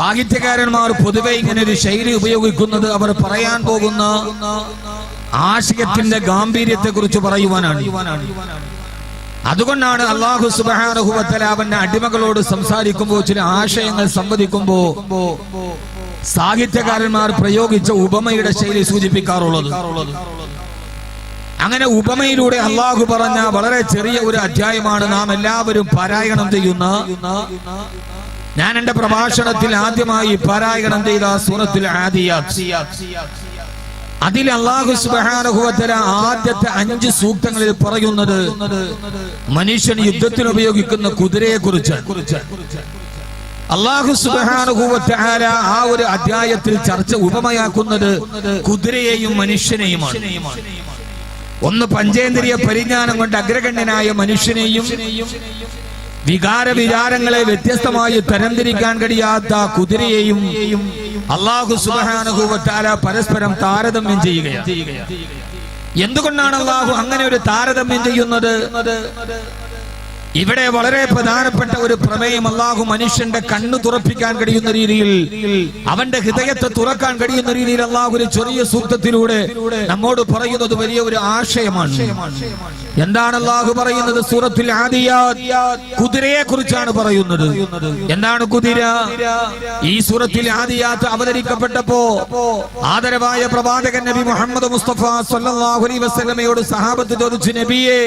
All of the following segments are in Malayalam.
സാഹിത്യകാരന്മാർ പൊതുവെ ഇങ്ങനെ ഒരു ശൈലി ഉപയോഗിക്കുന്നത് അവർ പറയാൻ പോകുന്ന ആശയത്തിന്റെ ഗാംഭീര്യത്തെ കുറിച്ച് പറയുവാനാണ്. അതുകൊണ്ടാണ് അല്ലാഹു സുബ്ഹാനഹു വ തആല അവന്റെ അടിമകളോട് സംസാരിക്കുമ്പോൾ ചില ആശയങ്ങൾ സംവദിക്കുമ്പോൾ സാഹിത്യകാരന്മാർ പ്രയോഗിച്ച ഉപമയുടെ ശൈലി സൂചിപ്പിക്കാറുള്ളത്. അങ്ങനെ ഉപമയിലൂടെ അല്ലാഹു പറഞ്ഞ വളരെ ചെറിയ ഒരു അധ്യായമാണ് നാം എല്ലാവരും പാരായണം ചെയ്യുന്ന, ഞാൻ എന്റെ പ്രഭാഷണത്തിൽ ആദ്യമായി പാരായണം ചെയ്ത സൂറത്തുൽ ആദിയാത്ത്. അതിൽ അല്ലാഹു സുബ്ഹാനഹു വ തആല ആദ്യത്തെ 5 സൂക്തങ്ങളിൽ പറയുന്നത് മനുഷ്യൻ യുദ്ധത്തിന് ഉപയോഗിക്കുന്ന കുതിരയെ കുറിച്ച്. അല്ലാഹു സുബ്ഹാനഹു വ തആല ആ ഒരു അധ്യായത്തിൽ ചർച്ച ഉപമയാക്കുന്നത് കുതിരയെയും മനുഷ്യനെയുമാണ്. ഒന്ന് പഞ്ചേന്ദ്രിയ പരിജ്ഞാനം കൊണ്ട് അഗ്രഗണ്യനായ മനുഷ്യനെയും വികാരങ്ങളെ വ്യത്യസ്തമായി തരംതിരിക്കാൻ കഴിയാത്ത കുതിരയെയും അല്ലാഹു സുബ്ഹാനഹു വ തആല പരസ്പരം താരതമ്യം ചെയ്യുകയാണ്. എന്തുകൊണ്ടാണ് അല്ലാഹു അങ്ങനെ ഒരു താരതമ്യം ചെയ്യുന്നത്? ഇവിടെ വളരെ പ്രധാനപ്പെട്ട ഒരു പ്രമേയം, അല്ലാഹു മനുഷ്യന്റെ കണ്ണു തുറപ്പിക്കാൻ കഴിയുന്ന രീതിയിൽ, അവന്റെ ഹൃദയത്തെ തുറക്കാൻ കഴിയുന്ന രീതിയിൽ അല്ലാഹു ഒരു ചെറിയ സൂക്തത്തിലൂടെ നമ്മോട് പറയുന്നത് വലിയ ഒരു ആശയമാണ്. എന്താണ് അല്ലാഹു പറയുന്നത്? സൂറത്തുൽ ആദിയാത്ത് കുതിരയെ കുറിച്ചാണ് പറയുന്നത്. എന്താണ് കുതിര? ഈ സൂറത്തുൽ ആദിയാത്ത് അവതരിക്കപ്പെട്ടപ്പോ ആദരവായ പ്രവാചകൻ നബി മുഹമ്മദ് മുസ്തഫ സല്ലല്ലാഹു അലൈഹി വസല്ലമയോട് സഹാബത്ത് ചോദിച്ചു, നബിയെ,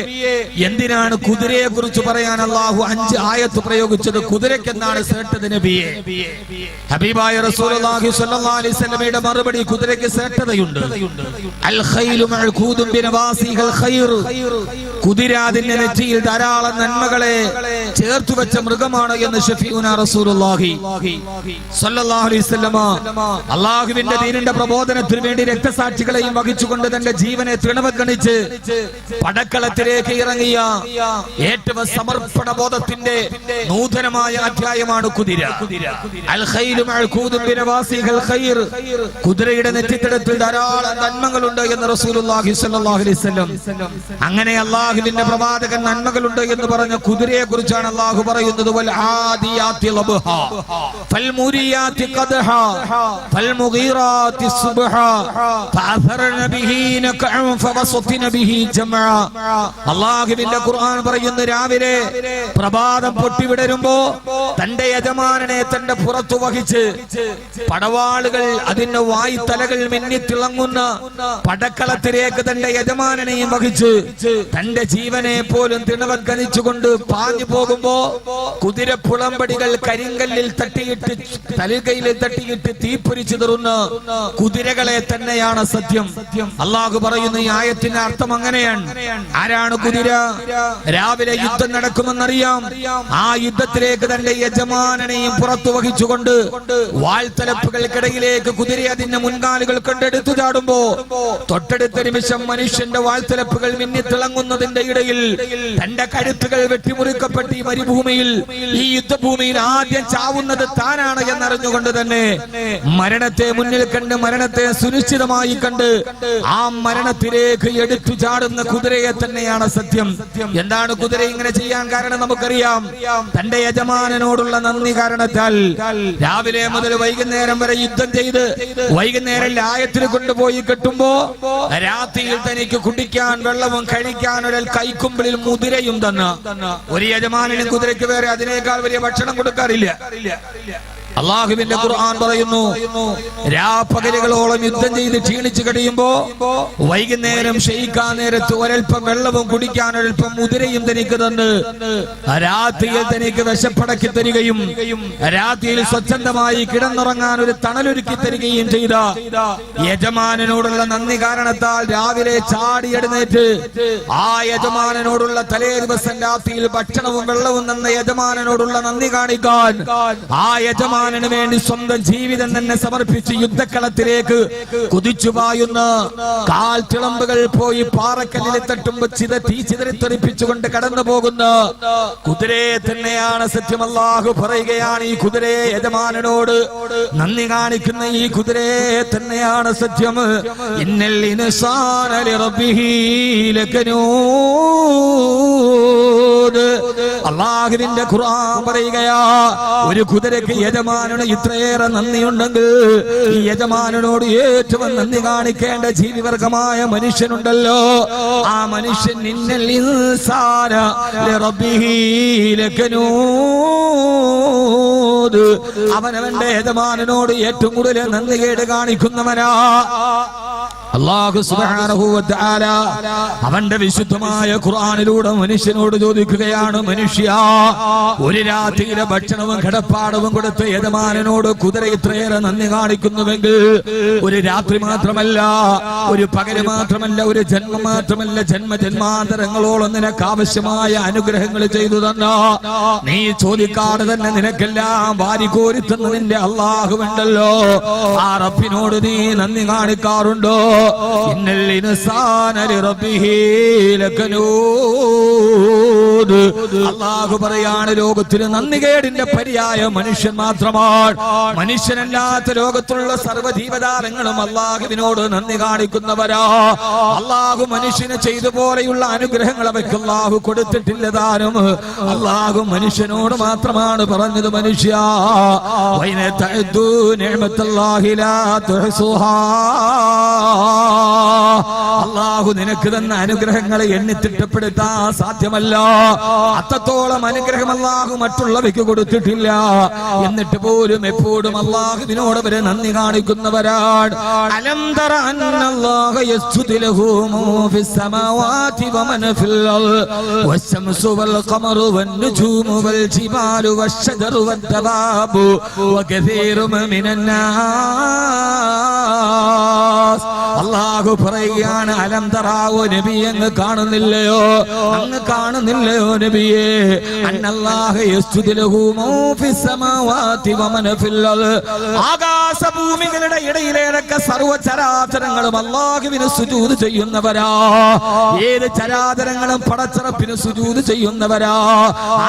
എന്തിനാണ് കുതിരയെ കുറിച്ച് പറയാൻ അല്ലാഹു 5 ആയത്ത് പ്രയോഗിച്ചത്? കുതിരയ്ക്ക് എന്താണ് ശ്രേഷ്ഠത നബിയെ? ഹബീബായ റസൂലുള്ളാഹി സ്വല്ലല്ലാഹു അലൈഹി വസല്ലമയുടെ മറുപടി, കുതിരയ്ക്ക് ശ്രേഷ്ഠതയുണ്ട്. അൽ ഖൈലു മഅഖൂദുൻ ബിനവാസിഹൽ ഖൈർ. കുതിര അതിന്റെ നെറ്റിയിൽ ധാരാളം നന്മകളെ ചേർത്തു വെച്ച മൃഗമാണ് എന്ന് ഷഫീഉനാ റസൂലുള്ളാഹി സ്വല്ലല്ലാഹു അലൈഹി വസല്ലമ അല്ലാഹുവിന്റെ ദീനിന്റെ പ്രബോധനത്തിന് വേണ്ടി രക്തസാക്ഷികളെയും വഹിച്ചുകൊണ്ട് തന്റെ ജീവനെ തൃണവൽക്കരിച്ച് പടക്കളത്തിലേക്ക് ഇറങ്ങിയ ഏറ്റവും സമർപ്പണ ബോധത്തിന്റെ നൂതനമായ അധ്യായമാണ് കുതിര. അൽ ഖൈലു മഅഖൂദുൻ ബിനവാസിഹൽ ഖൈർ. കുതിരയുടെ നെറ്റിത്തടത്തിൽ ധാരാളം നന്മകളുണ്ട് എന്ന് റസൂലുള്ളാഹി സ്വല്ലല്ലാഹു അലൈഹി വസല്ലം. അങ്ങനെ അല്ലാഹുവിന്റെ പ്രവാചകൻ നന്മകളുണ്ട് എന്ന് പറഞ്ഞ കുതിരയെ കുറിച്ചാണ് അല്ലാഹു പറയുന്നത്. വൽ ആദിയാതി ലബ്ഹാ ഫൽ മുരിയാതി ഖദ്ഹാ ഫൽ മുഗീറാതി സുബ്ഹാ ഫഅഥറന ബിഹി നഖഅൻ ഫവസത്ന ബിഹി ജംആ. അല്ലാഹുവിന്റെ ഖുർആൻ പറയുന്ന, രാവിലെ പ്രഭാതം പൊട്ടിവിടരുമ്പോ തന്റെ യജമാനനെ തന്റെ പുറത്തു വഹിച്ച് പടവാളുകൾ അതിന്റെ വായ്ത്തലകൾ മിന്നിത്തിളങ്ങുന്ന പടക്കളത്തിലേക്ക് തന്റെ യജമാനനെയും വഹിച്ച് തന്റെ ജീവനെ പോലും തൃണവൽക്കരിച്ചുകൊണ്ട് പാഞ്ഞു പോകുമ്പോ കുതിരപ്പുളമ്പടികൾ കരിങ്കല്ലിൽ തട്ടിയിട്ട് തലകയിൽ തട്ടിയിട്ട് തീപ്പൊരിച്ചു തരുന്ന കുതിരകളെ തന്നെയാണ് സത്യം. അല്ലാഹു പറയുന്ന ഈ ആയത്തിന്റെ അർത്ഥം അങ്ങനെയാണ്. ആരാണ് കുതിര? രാവിലെ യുദ്ധം നടക്കുമെന്നറിയാം. ആ യുദ്ധത്തിലേക്ക് തന്റെ യജമാനനെയും പുറത്തു വഹിച്ചുകൊണ്ട് വാൾത്തലപ്പുകൾക്കിടയിലേക്ക് കുതിര അതിന്റെ മുൻകാലുകൾ കൊണ്ടെടുത്തു ചാടുമ്പോ തൊട്ടടുത്ത നിമിഷം മനുഷ്യന്റെ വാൾത്തലപ്പുകൾ മിന്നിത്തിളങ്ങുന്നതിന്റെ ഇടയിൽ തന്റെ കഴുത്തുകൾ വെട്ടിമുറിക്കപ്പെട്ട് ഈ മരുഭൂമിയിൽ, ഈ യുദ്ധഭൂമിയിൽ ആദ്യം ചാവുന്നത് താനാണ് എന്നറിഞ്ഞുകൊണ്ട് തന്നെ മരണത്തെ മുന്നിൽ കണ്ട്, മരണത്തെ സുനിശ്ചിതമായി കണ്ട് ആ മരണത്തിലേക്ക് എടുത്തു ചാടുന്ന കുതിരയെ തന്നെയാണ് സത്യം. എന്താണ് കുതിര ഇങ്ങനെ ചെയ്യാൻ കാരണം? നമുക്കറിയാം, തന്റെ യജമാനനോടുള്ള നന്ദി കാരണത്താൽ രാവിലെ മുതൽ വൈകുന്നേരം വരെ യുദ്ധം ചെയ്ത് വൈകുന്നേരം ലായത്തിൽ കൊണ്ടുപോയി കെട്ടുമ്പോ രാത്രിയിൽ തനിക്ക് കുടിക്കാൻ വെള്ളവും കഴിക്കാൻ ഒരു കൈക്കുമ്പിളിൽ മുതിരയും തന്ന ഒരു യജമാനനും കുതിരയ്ക്ക് വേറെ അതിനേക്കാൾ വലിയ ഭക്ഷണം കൊടുക്കാറില്ല. അല്ലാഹുവിന്റെ ഖുർആൻ പറയുന്നു, രാപ്പകലുകളോളം യുദ്ധം ചെയ്ത് ക്ഷീണിച്ചു കഴിയുമ്പോ വൈകുന്നേരം ക്ഷയിക്കാൻ നേരത്ത് ഒരൽപ്പം വെള്ളവും കുടിക്കാൻ ഒരൽപ്പം മുതിരയും തനിക്ക് തന്ന് രാത്രിയിൽ തനിക്ക് വിശപ്പടക്കി തരികയും രാത്രിയിൽ സ്വച്ഛന്തമായി കിടന്നുറങ്ങാൻ ഒരു തണലൊരുക്കി തരികയും ചെയ്ത യജമാനനോടുള്ള നന്ദി കാരണത്താൽ രാവിലെ ചാടിയെടുന്നേറ്റ് ആ യജമാനനോടുള്ള തലേ ദിവസം രാത്രിയിൽ ഭക്ഷണവും വെള്ളവും തന്ന യജമാനനോടുള്ള നന്ദി കാണിക്കാൻ ആ യജമാനന് വേണ്ടി സ്വന്തം ജീവിതം തന്നെ സമർപ്പിച്ച് യുദ്ധക്കളത്തിലേക്ക് കുതിച്ചു പായുന്ന കാൽ തിളമ്പുകൾ പോയി പാറക്കല്ലിൽ തട്ടുമ്പോ തീ ചിതറിത്തെറിപ്പിച്ചുകൊണ്ട് കടന്നു പോകുന്ന കുതിരയെ തന്നെയാണ് സത്യം. അല്ലാഹു പറയുകയാണ്, ഈ കുതിരയെ യജമാനനോട് നന്ദി കാണിക്കുന്ന ഈ കുതിരയെ തന്നെയാണ് സത്യം. ഇന്നൽ ഇൻസാന ലിറബ്ബിഹി ലകനൂദ്. അല്ലാഹുവിന്റെ ഖുർആൻ പറയുകയാ, ഒരു കുതിരയ്ക്ക് യജമാനൻ യജമാനോട് ഇത്രയേറെ നന്ദിയുണ്ടെങ്കിൽ ഈ യജമാനോട് ഏറ്റവും നന്ദി കാണിക്കേണ്ട ജീവിവർഗമായ മനുഷ്യനുണ്ടല്ലോ, ആ മനുഷ്യൻ ഇന്നൽ ഇൻസാന ലിറബ്ബിഹി ലകനൂദ്, അവനവന്റെ യജമാനോട് ഏറ്റവും കൂടുതൽ നന്ദികേട് കാണിക്കുന്നവനാ. അല്ലാഹു സുബ്ഹാനഹു വ തആല അവന്റെ വിശുദ്ധമായ ഖുർആനിലൂടെ മനുഷ്യനോട് ചോദിക്കുകയാണ്, മനുഷ്യ, ഒരു രാത്രിയിലെ ഭക്ഷണവും കിടപ്പാടവും കൊടുത്ത് യജമാനനോട് കുതിര ഇത്രയേറെ നന്ദി കാണിക്കുന്നുവെങ്കിൽ, ഒരു രാത്രി മാത്രമല്ല, ഒരു പകല് മാത്രമല്ല, ഒരു ജന്മം മാത്രമല്ല, ജന്മജന്മാന്തരങ്ങളോളം നിനക്ക് ആവശ്യമായ അനുഗ്രഹങ്ങൾ ചെയ്തു തന്ന നീ ചോദിക്കാതെ തന്നെ നിനക്കെല്ലാം വാരിക്കോരിത്തുന്ന നിന്റെ അല്ലാഹുവുണ്ടല്ലോ, ആ റബ്ബിനോട് നീ നന്ദി കാണിക്കാറുണ്ടോ? ഇന്നൽ ഇൻസാന ലിറബ്ബിഹി ലകനൂദ്. അല്ലാഹു പറയാണ്, ലോകത്തിന് നന്ദികേടിന്റെ പര്യായം മനുഷ്യൻ മാത്രമാണ്. മനുഷ്യനല്ലാത്ത ലോകത്തുള്ള സർവ്വജീവജാലങ്ങളും അല്ലാഹുവിനോട് നന്ദി കാണിക്കുന്നവരാ. അല്ലാഹു മനുഷ്യന് ചെയ്തു പോലെയുള്ള അനുഗ്രഹങ്ങൾ അവയ്ക്ക് അല്ലാഹു കൊടുത്തിട്ടില്ല താനും. അല്ലാഹു മനുഷ്യനോട് മാത്രമാണ് പറഞ്ഞത്, മനുഷ്യ വൈന തഅദ്ദു നിഅമത്തല്ലാഹി ലാ തുഹ്സുഹാ. അല്ലാഹു നിനക്ക് തന്ന അനുഗ്രഹങ്ങളെ എണ്ണി തിട്ടപ്പെടുത്താൻ സാധ്യമല്ല. അത്രത്തോളം അനുഗ്രഹം അല്ലാഹു മറ്റുള്ളവയ്ക്ക് കൊടുത്തിട്ടില്ല. എന്നിട്ട് പോലും എപ്പോഴും അല്ലാഹുവിനോട് അവരെ നന്ദി കാണിക്കുന്നവരാണ്. അലം തറ അന്നല്ലാഹ യസ്ജുദു ലഹു മാ ഫിസ് സമാവാതി വമൻ ഫിൽ അർദ് വശംസു വൽ ഖമറു വൻ നുജൂമു വൽ ജിബാലു വശജറു വദ്ദവാബു വകസീറും മിനന്നാസ്. അല്ലാഹു പറയുകയാണ്, അലം തറാവോ നബി, അങ്ങ് കാണുന്നില്ലയോ, അങ്ങ് കാണുന്നില്ലയോ നബിയേ, അന്നല്ലാഹ യസ്ജുദു ലഹു മാ ഫിസ് സമാവാതി വമൻ ഫിൽ അർദ്. ആകാശഭൂമികളുടെ ഇടയിലേതൊക്കെ സർവ്വചരാചരങ്ങളും അല്ലാഹുവിന് സുജൂദ് ചെയ്യുന്നവരാ. ഏത് ചരാചരങ്ങളും പടച്ചറപ്പിന് സുജൂദ് ചെയ്യുന്നവരാ.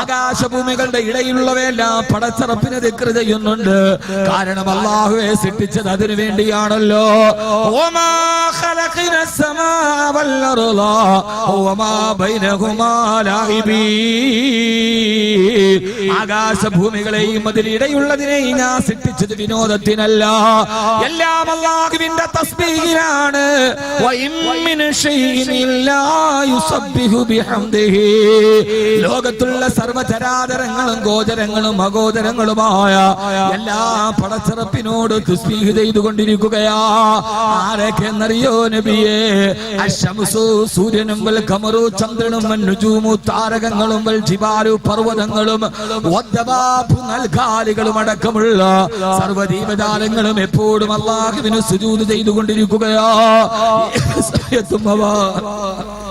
ആകാശഭൂമികളുടെ ഇടയിലുള്ളവയെല്ലാം പടച്ചറപ്പിന് ദിക്ർ ചെയ്യുന്നുണ്ട്. കാരണം അല്ലാഹുവെ സൃഷ്ടിച്ചത് അതിനു വേണ്ടിയാണല്ലോ. വമാ ഖലഖന السماء والأرض وما بينهما لاعبين. ആകാശഭൂമികളെയും അതിനിടയുള്ളതിനെയും ഞാൻ സൃഷ്ടിച്ചത് വിനോദത്തിനല്ല, എല്ലാം അല്ലാഹുവിന്റെ തസ്ബീഹിനാണ്. വഇൻ മിൻ ശൈഇൻ ഇല്ലാ യുസബ്ബിഹു ബിഹംദിഹി. ലോകത്തുള്ള സർവ്വചരാചരങ്ങളും ഗോചരങ്ങളും അഗോചരങ്ങളുമായ എല്ലാ പടച്ചറപ്പിനോട് തസ്ബീഹ് ചെയ്തുകൊണ്ടിരിക്കുകയാ. ആരൊക്കെ എന്നറിയോ നബിയേ? അശംസു, സൂര്യനും വൽ ഖമറു, ചന്ദ്രനും വൻ നുജൂമു, താരകങ്ങളും വൽ ജിബാലു, പർവ്വതങ്ങളും വദ്ദവാബു, നൽകാലികളും അടക്കമുള്ള സർവ്വജീവജാലങ്ങളും എപ്പോഴും അല്ലാഹുവിന് സുജൂദ് ചെയ്തുകൊണ്ടിരിക്കുകയാ.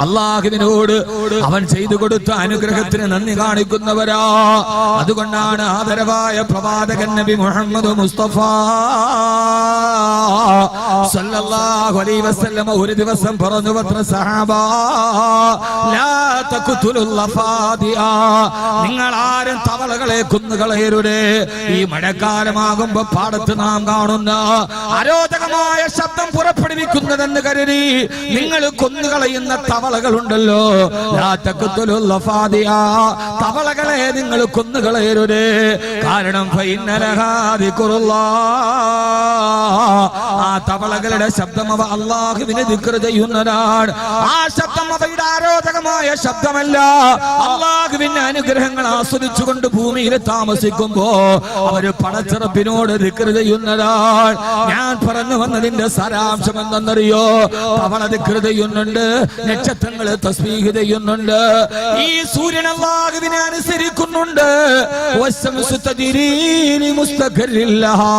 അല്ലാഹുവിനോട് അവൻ ചെയ്തു കൊടുത്ത അനുഗ്രഹത്തിന് നന്ദി കാണിക്കുന്നവരാ. അതുകൊണ്ടാണ് ആദരവായ പ്രവാചകൻ നബി മുഹമ്മദ് മുസ്തഫ സല്ലല്ലാഹു അലൈഹി വസല്ലം ഒരു ദിവസം പറഞ്ഞു, പത്ര സഹാബ ലാ തഖ്തുലുൽ ലഫാദിയ, നിങ്ങൾ ആരും തവളകളെ കൊന്നുകളയരുതേ. ഈ മഴക്കാലമാകുമ്പോ പാടത്ത് നാം കാണുന്ന അരോചകമായ ശബ്ദം പുറപ്പെടുവിക്കുന്നതെന്ന് കരുതി നിങ്ങൾ കൊന്നുകളയുന്ന തവളകളുണ്ടല്ലോ. ലാ തഖ്തുലുൽ ലഫാദിയ, തവളകളെ നിങ്ങൾ കൊന്നുകളയരുതേ. കാരണം ഫഇന്നലഹാ ദിക്റുല്ലാഹ്, ആ തവളകളുടെ ശബ്ദം അവ അല്ലാഹുവിനെ ദിക്ർ ചെയ്യുന്നതാണ്. ആ ശബ്ദം അവയുടെ അരോചകമായ ശബ്ദമല്ല. അല്ലാഹുവിന്റെ അനുഗ്രഹങ്ങൾ ആസ്വദിച്ചുകൊണ്ട് ഭൂമിയിൽ താമസിക്കുമ്പോ അവര് പടച്ചറപ്പിനോട് ദിക്ർ ചെയ്യുന്നതാണ്. ഞാൻ പറഞ്ഞു വന്നതിന്റെ സാരാംശം എന്തെന്നറിയോ? തവള ദിക്ർ ചെയ്യുന്നുണ്ട്, നക്ഷത്രങ്ങൾ തസ്ബീഹ് ചെയ്യുന്നുണ്ട്, ഈ സൂര്യൻ അല്ലാഹുവിനെ അനുസരിക്കുന്നുണ്ട്. വശംസു തജ്രീ ലിമുസ്തഖറിൻ ലഹാ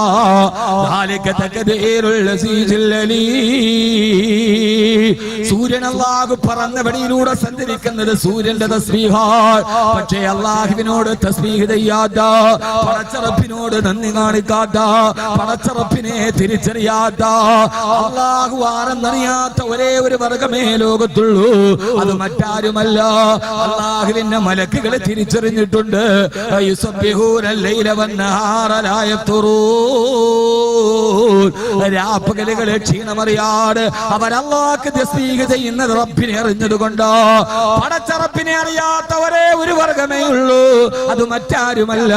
ദാലിക തഖദീറുൽ അസീസിൽ അലീം. സൂര്യൻ അല്ലാഹു പറന്ന വഴിയിലൂടെ സഞ്ചരിക്കുന്നത് സൂര്യന്റെ തസ്ബീഹാണ്. പക്ഷേ അല്ലാഹുവിനോട് തസ്ബീഹ് ചെയ്യാത്ത, പടച്ചറപ്പിനോട് നന്ദി കാണിക്കാത്ത, പടച്ചറപ്പിനെ തിരിച്ചറിയാത്ത, അല്ലാഹു ആരെന്നറിയാത്ത ഒരേ ഒരു വർഗമേ ലോകത്തുള്ളൂ. അത് മറ്റാരുമല്ല, അല്ലാഹുവിന്റെ മലക്കുകളെ തിരിച്ചറിഞ്ഞിട്ടുണ്ട്. യുസബ്ബിഹൂന ലൈല വന്നഹാറ ലാ യഫ്തുറൂൻ. രാപ്പകലുകളെ ക്ഷീണമറിയാതെ അവർ അല്ലാഹുക്ക് തസ്ബീഹ് ചെയ്യുന്നത് റബ്ബിനെ അറിഞ്ഞതുകൊണ്ട്. പടച്ചറപ്പിനെ അറിയാത്തവരെ ഒരു വർഗമേ ഉള്ളൂ, അത് മറ്റാരുമല്ല.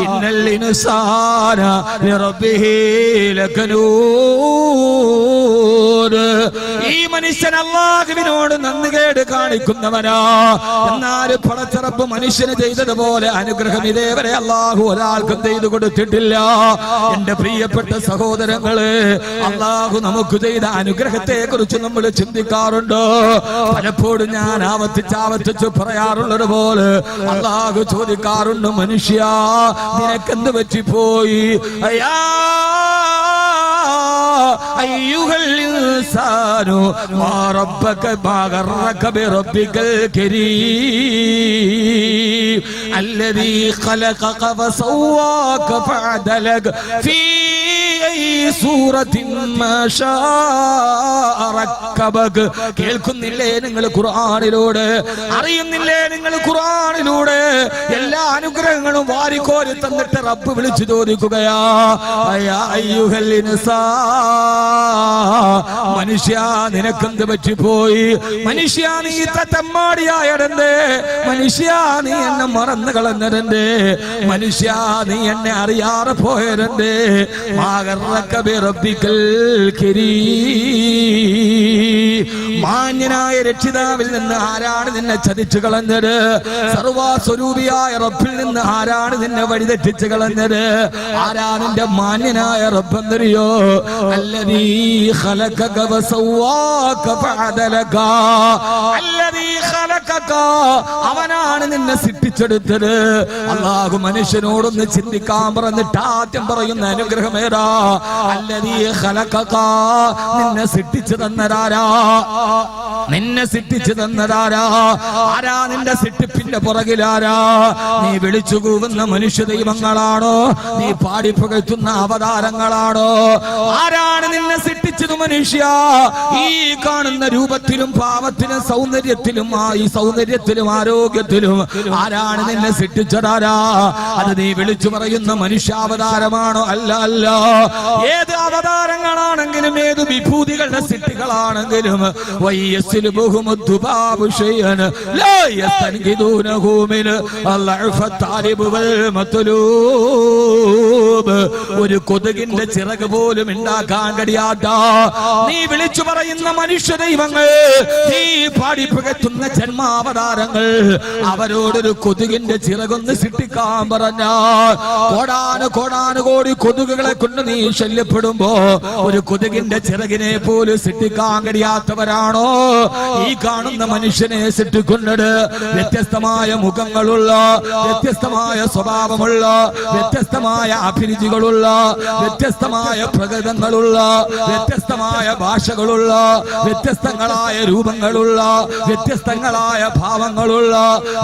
ഇന്നൽ ഇൻസാന ലിറബ്ബിഹി ലകനൂദ്. ഈ മനുഷ്യൻ അല്ലാഹുവിനോട് നന്ദികേട് കാണിക്കുന്നവനാ. എന്നാൽ പടച്ചറപ്പ് മനുഷ്യന് ചെയ്തതുപോലെ അനുഗ്രഹം ഇതേവരെ അല്ലാഹു ഒരാൾക്കും ചെയ്തു കൊടുത്തിട്ടില്ല. എന്റെ പ്രിയപ്പെട്ട സഹോദരങ്ങളെ, അല്ലാഹു നമുക്ക് ചെയ്ത അനുഗ്രഹത്തെ കുറിച്ച് നമ്മൾ ചിന്തിക്കാറുണ്ടോ? പലപ്പോഴും ഞാൻ ആവർത്തിച്ച് പറയാറുള്ളത് പോലെ അല്ലാഹു ചോദിക്കാറുണ്ട്, മനുഷ്യ നിനക്കെന്ത് പറ്റിപ്പോയി? അയ്യുഹൽ ഇൻസാനു മാ റബ്ബക മാ ഗറക ബിറബ്ബികൽ കരീം അല്ലദീ ഖലഖക ഫസവ്വാക ഫഅദലക ഫീ സൂറത്തിൻ മാ ശാഅ റക്കബക. കേൾക്കുന്നില്ലേ നിങ്ങൾ ഖുർആനിലൂടെ? അറിയുന്നില്ലേ നിങ്ങൾ ഖുർആനിലൂടെ? എല്ലാ അനുഗ്രഹങ്ങളും വാരിക്കോരി തന്നിട്ട് റബ്ബ് വിളിച്ചു ചോദിക്കുകയാ, യാ അയ്യുഹൽ ഇൻസാൻ, മനുഷ്യ നിനക്കെന്ത് പറ്റിപ്പോയി? മനുഷ്യ നീ തെമ്മാടിയായടന്തേ? മനുഷ്യ നീ എന്നെ മറന്നു കളഞ്ഞതന്റെ? മനുഷ്യ നീ എന്നെ അറിയാതെ പോയതന്റെ? മാന്യനായ രക്ഷിതാവിൽ നിന്ന് ആരാണ് നിന്നെ ചതിച്ചു കളഞ്ഞത്? സർവസ്വരൂപിയായ റബ്ബിൽ നിന്ന് ആരാണ് നിന്നെ വഴിതെറ്റിച്ചു കളഞ്ഞത്? ആരാ നിന്റെ മാന്യനായ റബ്ബെന്നറിയോ? അല്ലദീ ഖലഖക വസവ്വാക ഫഅദലക. അല്ലദീ ഖലഖക, അവനാണ് നിന്നെ സൃഷ്ടിച്ചെടുത്തത്. അല്ലാഹു മനുഷ്യനോടൊന്ന് ചിന്തിക്കാൻ പറഞ്ഞിട്ട് ആദ്യം പറയുന്ന അനുഗ്രഹമേതാ? അല്ലദീ ഖലഖക, നിന്നെ സൃഷ്ടിച്ചു തന്നതാരാ? നിന്നെ സൃഷ്ടിച്ചു തന്നതാരാ? ആരാ നിന്റെ സൃഷ്ടിപ്പിന്റെ പുറകിലാരാ? നീ വിളിച്ചു കൂവുന്ന മനുഷ്യ ദൈവങ്ങളാണോ? നീ പാടിപ്പുകഴ്ത്തുന്ന അവതാരങ്ങളാണോ? ആരാണ് നിന്നെ സൃഷ്ടിച്ചത് മനുഷ്യ? ഈ കാണുന്ന രൂപത്തിലും ഭാവത്തിലും സൗന്ദര്യത്തിലും ഈ സൗന്ദര്യത്തിലും ആരോഗ്യത്തിലും ആരാണ് നിന്നെ സൃഷ്ടിച്ചതാരാ? അത് നീ വിളിച്ചു പറയുന്ന മനുഷ്യാവതാരമാണോ? അല്ല അല്ല. ഏത് അവതാരങ്ങളാണെങ്കിലും ഏത് വിഭൂതികളുടെ സൃഷ്ടികളാണെങ്കിലും ഒരു കൊതുകിന്റെ ചിറക് പോലും ഉണ്ടാക്കാൻ കഴിയാത്ത നീ വിളിച്ചു പറയുന്ന മനുഷ്യ ദൈവങ്ങൾ, നീ പാടിപ്പുകറ്റുന്ന ജന്മാവതാരങ്ങൾ, അവരോടൊരു കൊതുകിന്റെ ചിറകൊന്ന് സൃഷ്ടിക്കാൻ പറഞ്ഞാൽ കോടാനുകോടി കൊതുകുകളെ കൊണ്ട് നീ ശല്യപ്പെടുമ്പോ ഒരു കൊതുകിന്റെ ചിറകിനെ പോലും സൃഷ്ടിക്കാൻ കഴിയാത്തവരാണോ ഈ കാണുന്ന മനുഷ്യനെ സൃഷ്ടിക്കുന്നത്? വ്യത്യസ്തമായ മുഖങ്ങളുള്ള, വ്യത്യസ്തമായ സ്വഭാവമുള്ള, വ്യത്യസ്തമായ അഭിരുചികളുള്ള, വ്യത്യസ്തമായ പ്രകൃതങ്ങളുള്ള, വ്യത്യസ്തമായ ഭാഷകളുള്ള, വ്യത്യസ്തങ്ങളായ രൂപങ്ങളുള്ള, വ്യത്യസ്തങ്ങളായ ഭാവങ്ങളുള്ള,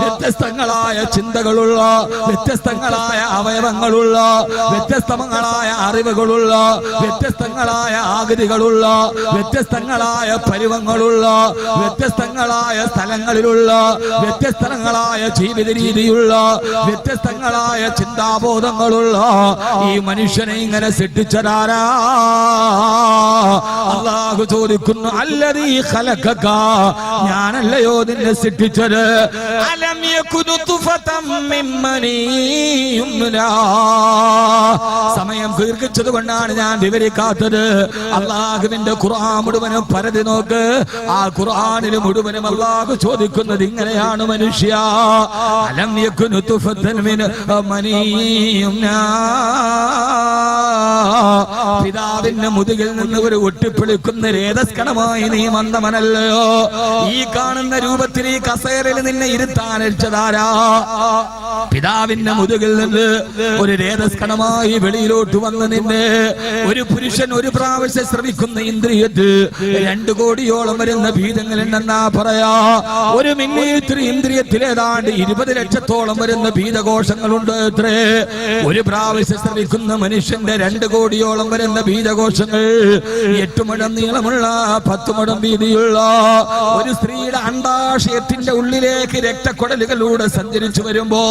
വ്യത്യസ്തങ്ങളായ ചിന്തകളുള്ള, വ്യത്യസ്തങ്ങളായ അവയവങ്ങളുള്ള, വ്യത്യസ്തങ്ങളായ അറിവുകളുള്ള, വ്യത്യസ്തങ്ങളായ ആകൃതികളുള്ള, വ്യത്യസ്തങ്ങളായ പരുവങ്ങളുള്ള, വ്യത്യസ്തങ്ങളായ സ്ഥലങ്ങളിലുള്ള, വ്യത്യസ്തങ്ങളായ ജീവിത രീതിയുള്ള, വ്യത്യസ്തങ്ങളായ ചിന്താബോധങ്ങളുള്ള ഈ മനുഷ്യനെ ഇങ്ങനെ സൃഷ്ടിച്ചതാരാ? അല്ലാഹു ചോദിക്കുന്നു, അല്ലദീ ഖലഖക, ഞാനല്ലയോ നിന്നെ സൃഷ്ടിച്ചത്? അലം യകുനു തുഫതം മിൻ മനിയുംനാ. സമയം ദീർഘിച്ചത് കൊണ്ടാണ് ഞാൻ വിവരിക്കാത്തത്. അല്ലാഹുവിന്റെ ഖുർആൻ മുഴുവനും പരതി നോക്ക്. ആ ഖുർആനിൽ മുഴുവനും അല്ലാഹു ചോദിക്കുന്നത് ഇങ്ങനെയാണ്, മനുഷ്യ അലം യകുനു തുഫതൻ മിൻ മനിയുംനാ. പിതാവിന്റെ മുതുകിൽ നിന്ന് ഒരു ഒട്ടിപ്പിളിക്കുന്ന രേതസ്കണമായി നീ വന്നവനല്ലയോ? ഈ കാണുന്ന രൂപത്തിൽ ഈ കസേരയിൽ നിന്നെ ഇരുത്താൻ അയച്ചതാരാ? പിതാവിന്റെ മുതുകിൽ നിന്ന് ഒരു രേതസ്കണമായി വെളിയിലോട്ട് വന്ന് നിന്നെ ഒരു പുരുഷൻ ഒരു പ്രാവശ്യം ശ്രവിക്കുന്ന ഇന്ദ്രിയത്തിൽ 2 കോടിയോളം വരുന്ന ഭീതങ്ങൾ ഉണ്ടെന്നാ പറയാ. ഒരു മിന്നിത്ര ഇന്ദ്രിയത്തിൽ ഏതാണ്ട് 20 ലക്ഷത്തോളം വരുന്ന ഭീതകോശങ്ങളുണ്ട് അത്രേ. ഒരു പ്രാവശ്യം ശ്രവിക്കുന്ന മനുഷ്യന്റെ 2 കോടിയോളം വരുന്ന ഭീതകോശങ്ങൾ 8 മുഴം നീളമുള്ള 10 മുഴം വീതിയുള്ള ഒരു സ്ത്രീയുടെ അണ്ഡാശയത്തിന്റെ ഉള്ളിലേക്ക് രക്തക്കുഴലുകളിലൂടെ സഞ്ചരിച്ചു വരുമ്പോ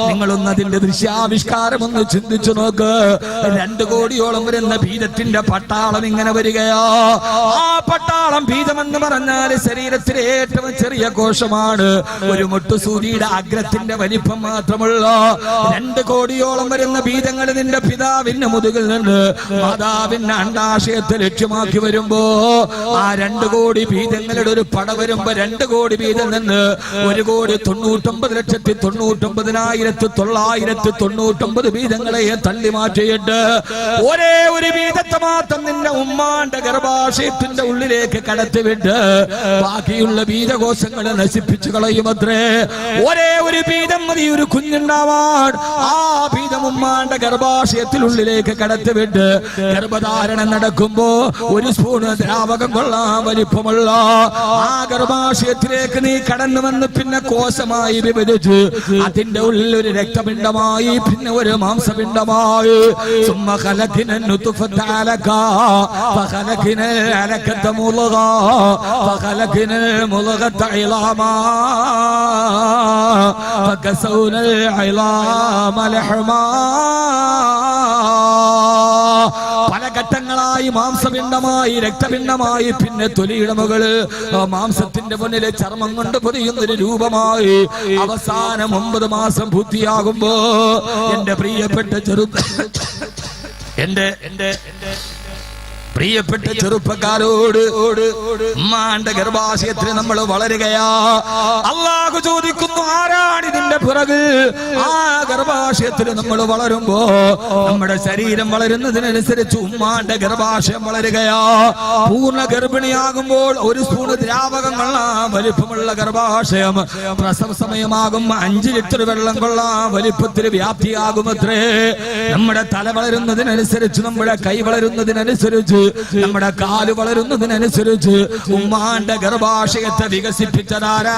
നിങ്ങളൊന്ന് അതിന്റെ ദൃശ്യാവിഷ്കാരം ഒന്ന് ചിന്തിച്ചു നോക്ക്. 2 കോടിയോളം വരുന്ന ബീജത്തിന്റെ പട്ടാളം ഇങ്ങനെ വരികയോ. ആ പട്ടാളം ബീജമെന്ന് പറഞ്ഞാൽ ശരീരത്തിലെ ഏറ്റവും ചെറിയ കോശമാണ്. ഒരു മുട്ടുസൂചിയുടെ അഗ്രത്തിന്റെ വലിപ്പം മാത്രമുള്ള 2 കോടിയോളം വരുന്ന ബീജങ്ങൾ നിന്റെ പിതാവിന്റെ മുതുകിൽ നിന്ന് മാതാവിന്റെ അണ്ഡാശയത്തെ ലക്ഷ്യമാക്കി വരുമ്പോ ആ 2 കോടി ബീജങ്ങളുടെ ഒരു പട വരുമ്പോ 2 കോടി ബീജം നിന്ന് 1,99,99,999 ബീജങ്ങളെ തള്ളി മാറ്റിയിട്ട് ഒരേ ഒരു ബീജത്തെ മാത്രം നിന്റെ ഉമ്മാന്റെ ഗർഭാശയത്തിന്റെ ഉള്ളിലേക്ക് കടത്തിവിട്ട് ബാക്കിയുള്ള ബീജകോശങ്ങളെ നശിപ്പിച്ചു കളയുമത്രേ. ഒരേ ഒരു ബീജം മതി ഒരു കുഞ്ഞുണ്ടാവാൻ. ആ ബീജം ഉമ്മാന്റെ ഗർഭാശയത്തിനുള്ളിലേക്ക് കടത്തിവിട്ട് ഗർഭധാരണം നടക്കുമ്പോ 1 സ്പൂൺ ദ്രാവകം കൊള്ളാൻ വലിപ്പമുള്ള ആ ഗർഭാശയത്തിലേക്ക് നീ കടന്നു വന്ന് പിന്നെ കോശമായി വിഭജിച്ച് അതിന്റെ ഉള്ളിൽ ഒരു രക്തപിണ്ഡമായി പിന്നെ ഒരു മാംസപിണ്ഡമായി ثم خلقنا النطفة علقة فخلقنا العلقة مضغة فخلقنا المضغة عظاما فكسونا العظام لحما. പല ഘട്ടങ്ങളായി മാംസപിണ്ഡമായി രക്തപിണ്ഡമായി പിന്നെ തൊലിയുടെ മുകളിൽ മാംസത്തിന്റെ മുന്നിൽ ചർമ്മം കൊണ്ട് പൊതിയുന്ന ഒരു രൂപമായി അവസാനം 9 മാസം പൂർത്തിയാകുമ്പോ എന്റെ പ്രിയപ്പെട്ട പ്രിയപ്പെട്ട ചെറുപ്പക്കാരോട് ഉമ്മാന്റെ ഗർഭാശയത്തിൽ നമ്മൾ വളരുകയാ. അല്ലാഹു ചോദിക്കുന്നു, ആരാണ് ഇതിന്റെ പിറകിൽ? ആ ഗർഭാശയത്തിൽ നമ്മൾ വളരുമ്പോ നമ്മുടെ ശരീരം വളരുന്നതിനനുസരിച്ച് ഉമ്മാന്റെ ഗർഭാശയം വളരുകയാ. പൂർണ്ണ ഗർഭിണിയാകുമ്പോൾ 1 സ്പൂൺ ദ്രാവകം കൊള്ളാൻ വലിപ്പമുള്ള ഗർഭാശയം പ്രസവ സമയമാകും 5 ലിറ്റർ വെള്ളം കൊള്ളാൻ വലിപ്പത്തിൽ വ്യാപ്തിയാകുമത്രേ. നമ്മുടെ തല വളരുന്നതിനനുസരിച്ച് നമ്മുടെ കൈ വളരുന്നതിനനുസരിച്ച് നമ്മുടെ കാല് വളരുന്നതിനനുസരിച്ച് ഉമ്മാന്റെ ഗർഭാശയത്തെ വികസിപ്പിച്ചതാരാ?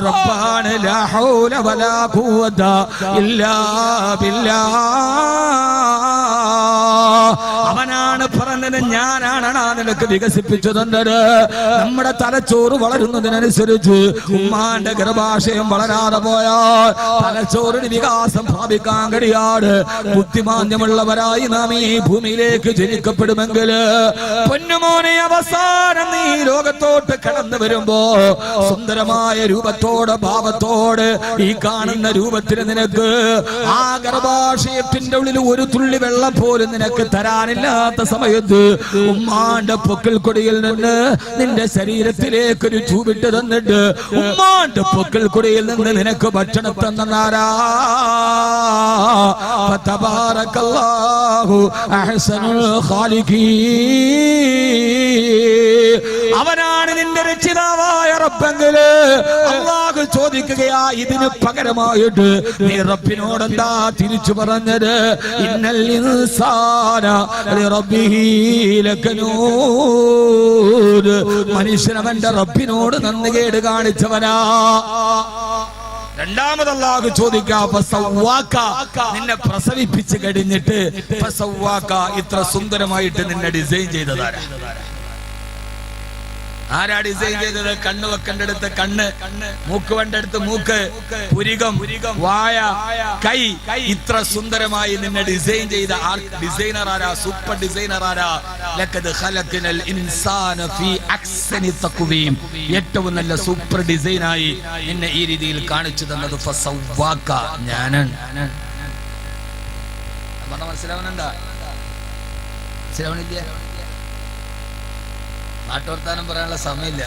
റബ്ബാന ലാ ഹൗല വലാ ഖുവത ഇല്ലാ ബില്ലാഹ്. അവനാണ് പറഞ്ഞത്, ഞാനാണ് നിനക്ക് വികസിപ്പിച്ചു തന്നത്. നമ്മുടെ തലച്ചോറ് വളരുന്നതിനനുസരിച്ച് ഉമ്മാന്റെ ഗർഭാശയം വളരാതെ പോയാൽ തലച്ചോറിന് വികാസം പ്രാപിക്കാൻ കഴിയാതെ ബുദ്ധിമാന്യമുള്ളവരായി നാം ഈ ഭൂമിയിലേക്ക് ജനിക്കപ്പെടുമെങ്കിൽ പൊന്നുമോനെ അവസാനം നീ ലോകത്തോട്ട് കടന്നു വരുമ്പോ സുന്ദരമായ രൂപത്തോടെ ഭാവത്തോടെ ഈ കാണുന്ന രൂപത്തിന് നിനക്ക് ആ ഗർഭാശയത്തിന്റെ ഉള്ളിൽ 1 തുള്ളി വെള്ളം പോലും നിനക്ക് തരാനില്ലാത്ത സമയത്ത് ഉമ്മാന്റെ പൊക്കിൾ കൊടിയിൽ നിന്ന് നിന്റെ ശരീരത്തിലേക്ക് ഒരു ചൂവിട്ട് തന്നിട്ട് ഉമ്മാന്റെ പൊക്കിൾ കൊടിയിൽ നിന്ന് നിനക്ക് ഭക്ഷണം തന്നാരാ? തബാറകല്ലാഹു അഹ്സനുൽ ഖാലിഖീൻ. അവനാണ് നിന്റെ രക്ഷിതാവായ റബ്ബെങ്കില് അല്ലാഹു ചോദിക്കുകയാ, ഇതിന് പകരമായിട്ട് നീ റബ്ബിനോട് എന്താ തിരിച്ചു പറഞ്ഞത്? ഇന്നൽ ഇൻസാന ലിറബ്ബിഹി ലകനൂദ്. മനുഷ്യൻ അവന്റെ റബ്ബിനോട് നന്ദികേട് കാണിച്ചവനാ. രണ്ടാമത് അല്ലാഹു ചോദിക്കാം, നിന്നെ പ്രസവിപ്പിച്ച് കഴിഞ്ഞിട്ട് ഇത്ര സുന്ദരമായിട്ട് നിന്നെ ഡിസൈൻ ചെയ്തതാരാ? ആരാ ഡിസൈൻ ചെയ്തത്? കണ്ണ് വെക്കേണ്ട അടുത്ത് കണ്ണ്, മൂക്ക് വേണ്ട അടുത്ത് മൂക്ക്, പുരികം, വായ, കൈ. ഇത്ര സുന്ദരമായി നിന്നെ ഡിസൈൻ ചെയ്ത ഡിസൈനർ ആരാ? സൂപ്പർ ഡിസൈനർ ആരാ? ലഖദ് ഖലഖനൽ ഇൻസാന ഫീ അഹ്സനി തഖ്വീം. ഏറ്റവും നല്ല സൂപ്പർ ഡിസൈനായി നിന്നെ ഈ രീതിയിൽ കാണിച്ചു തന്നത് ഫസവ്വാക, ഞാനാണ്. മനസ്സിലാവുന്നുണ്ടോ? മനസ്സിലാവണില്ല? നാട്ടുവർത്താനം പറയാനുള്ള സമയമില്ല.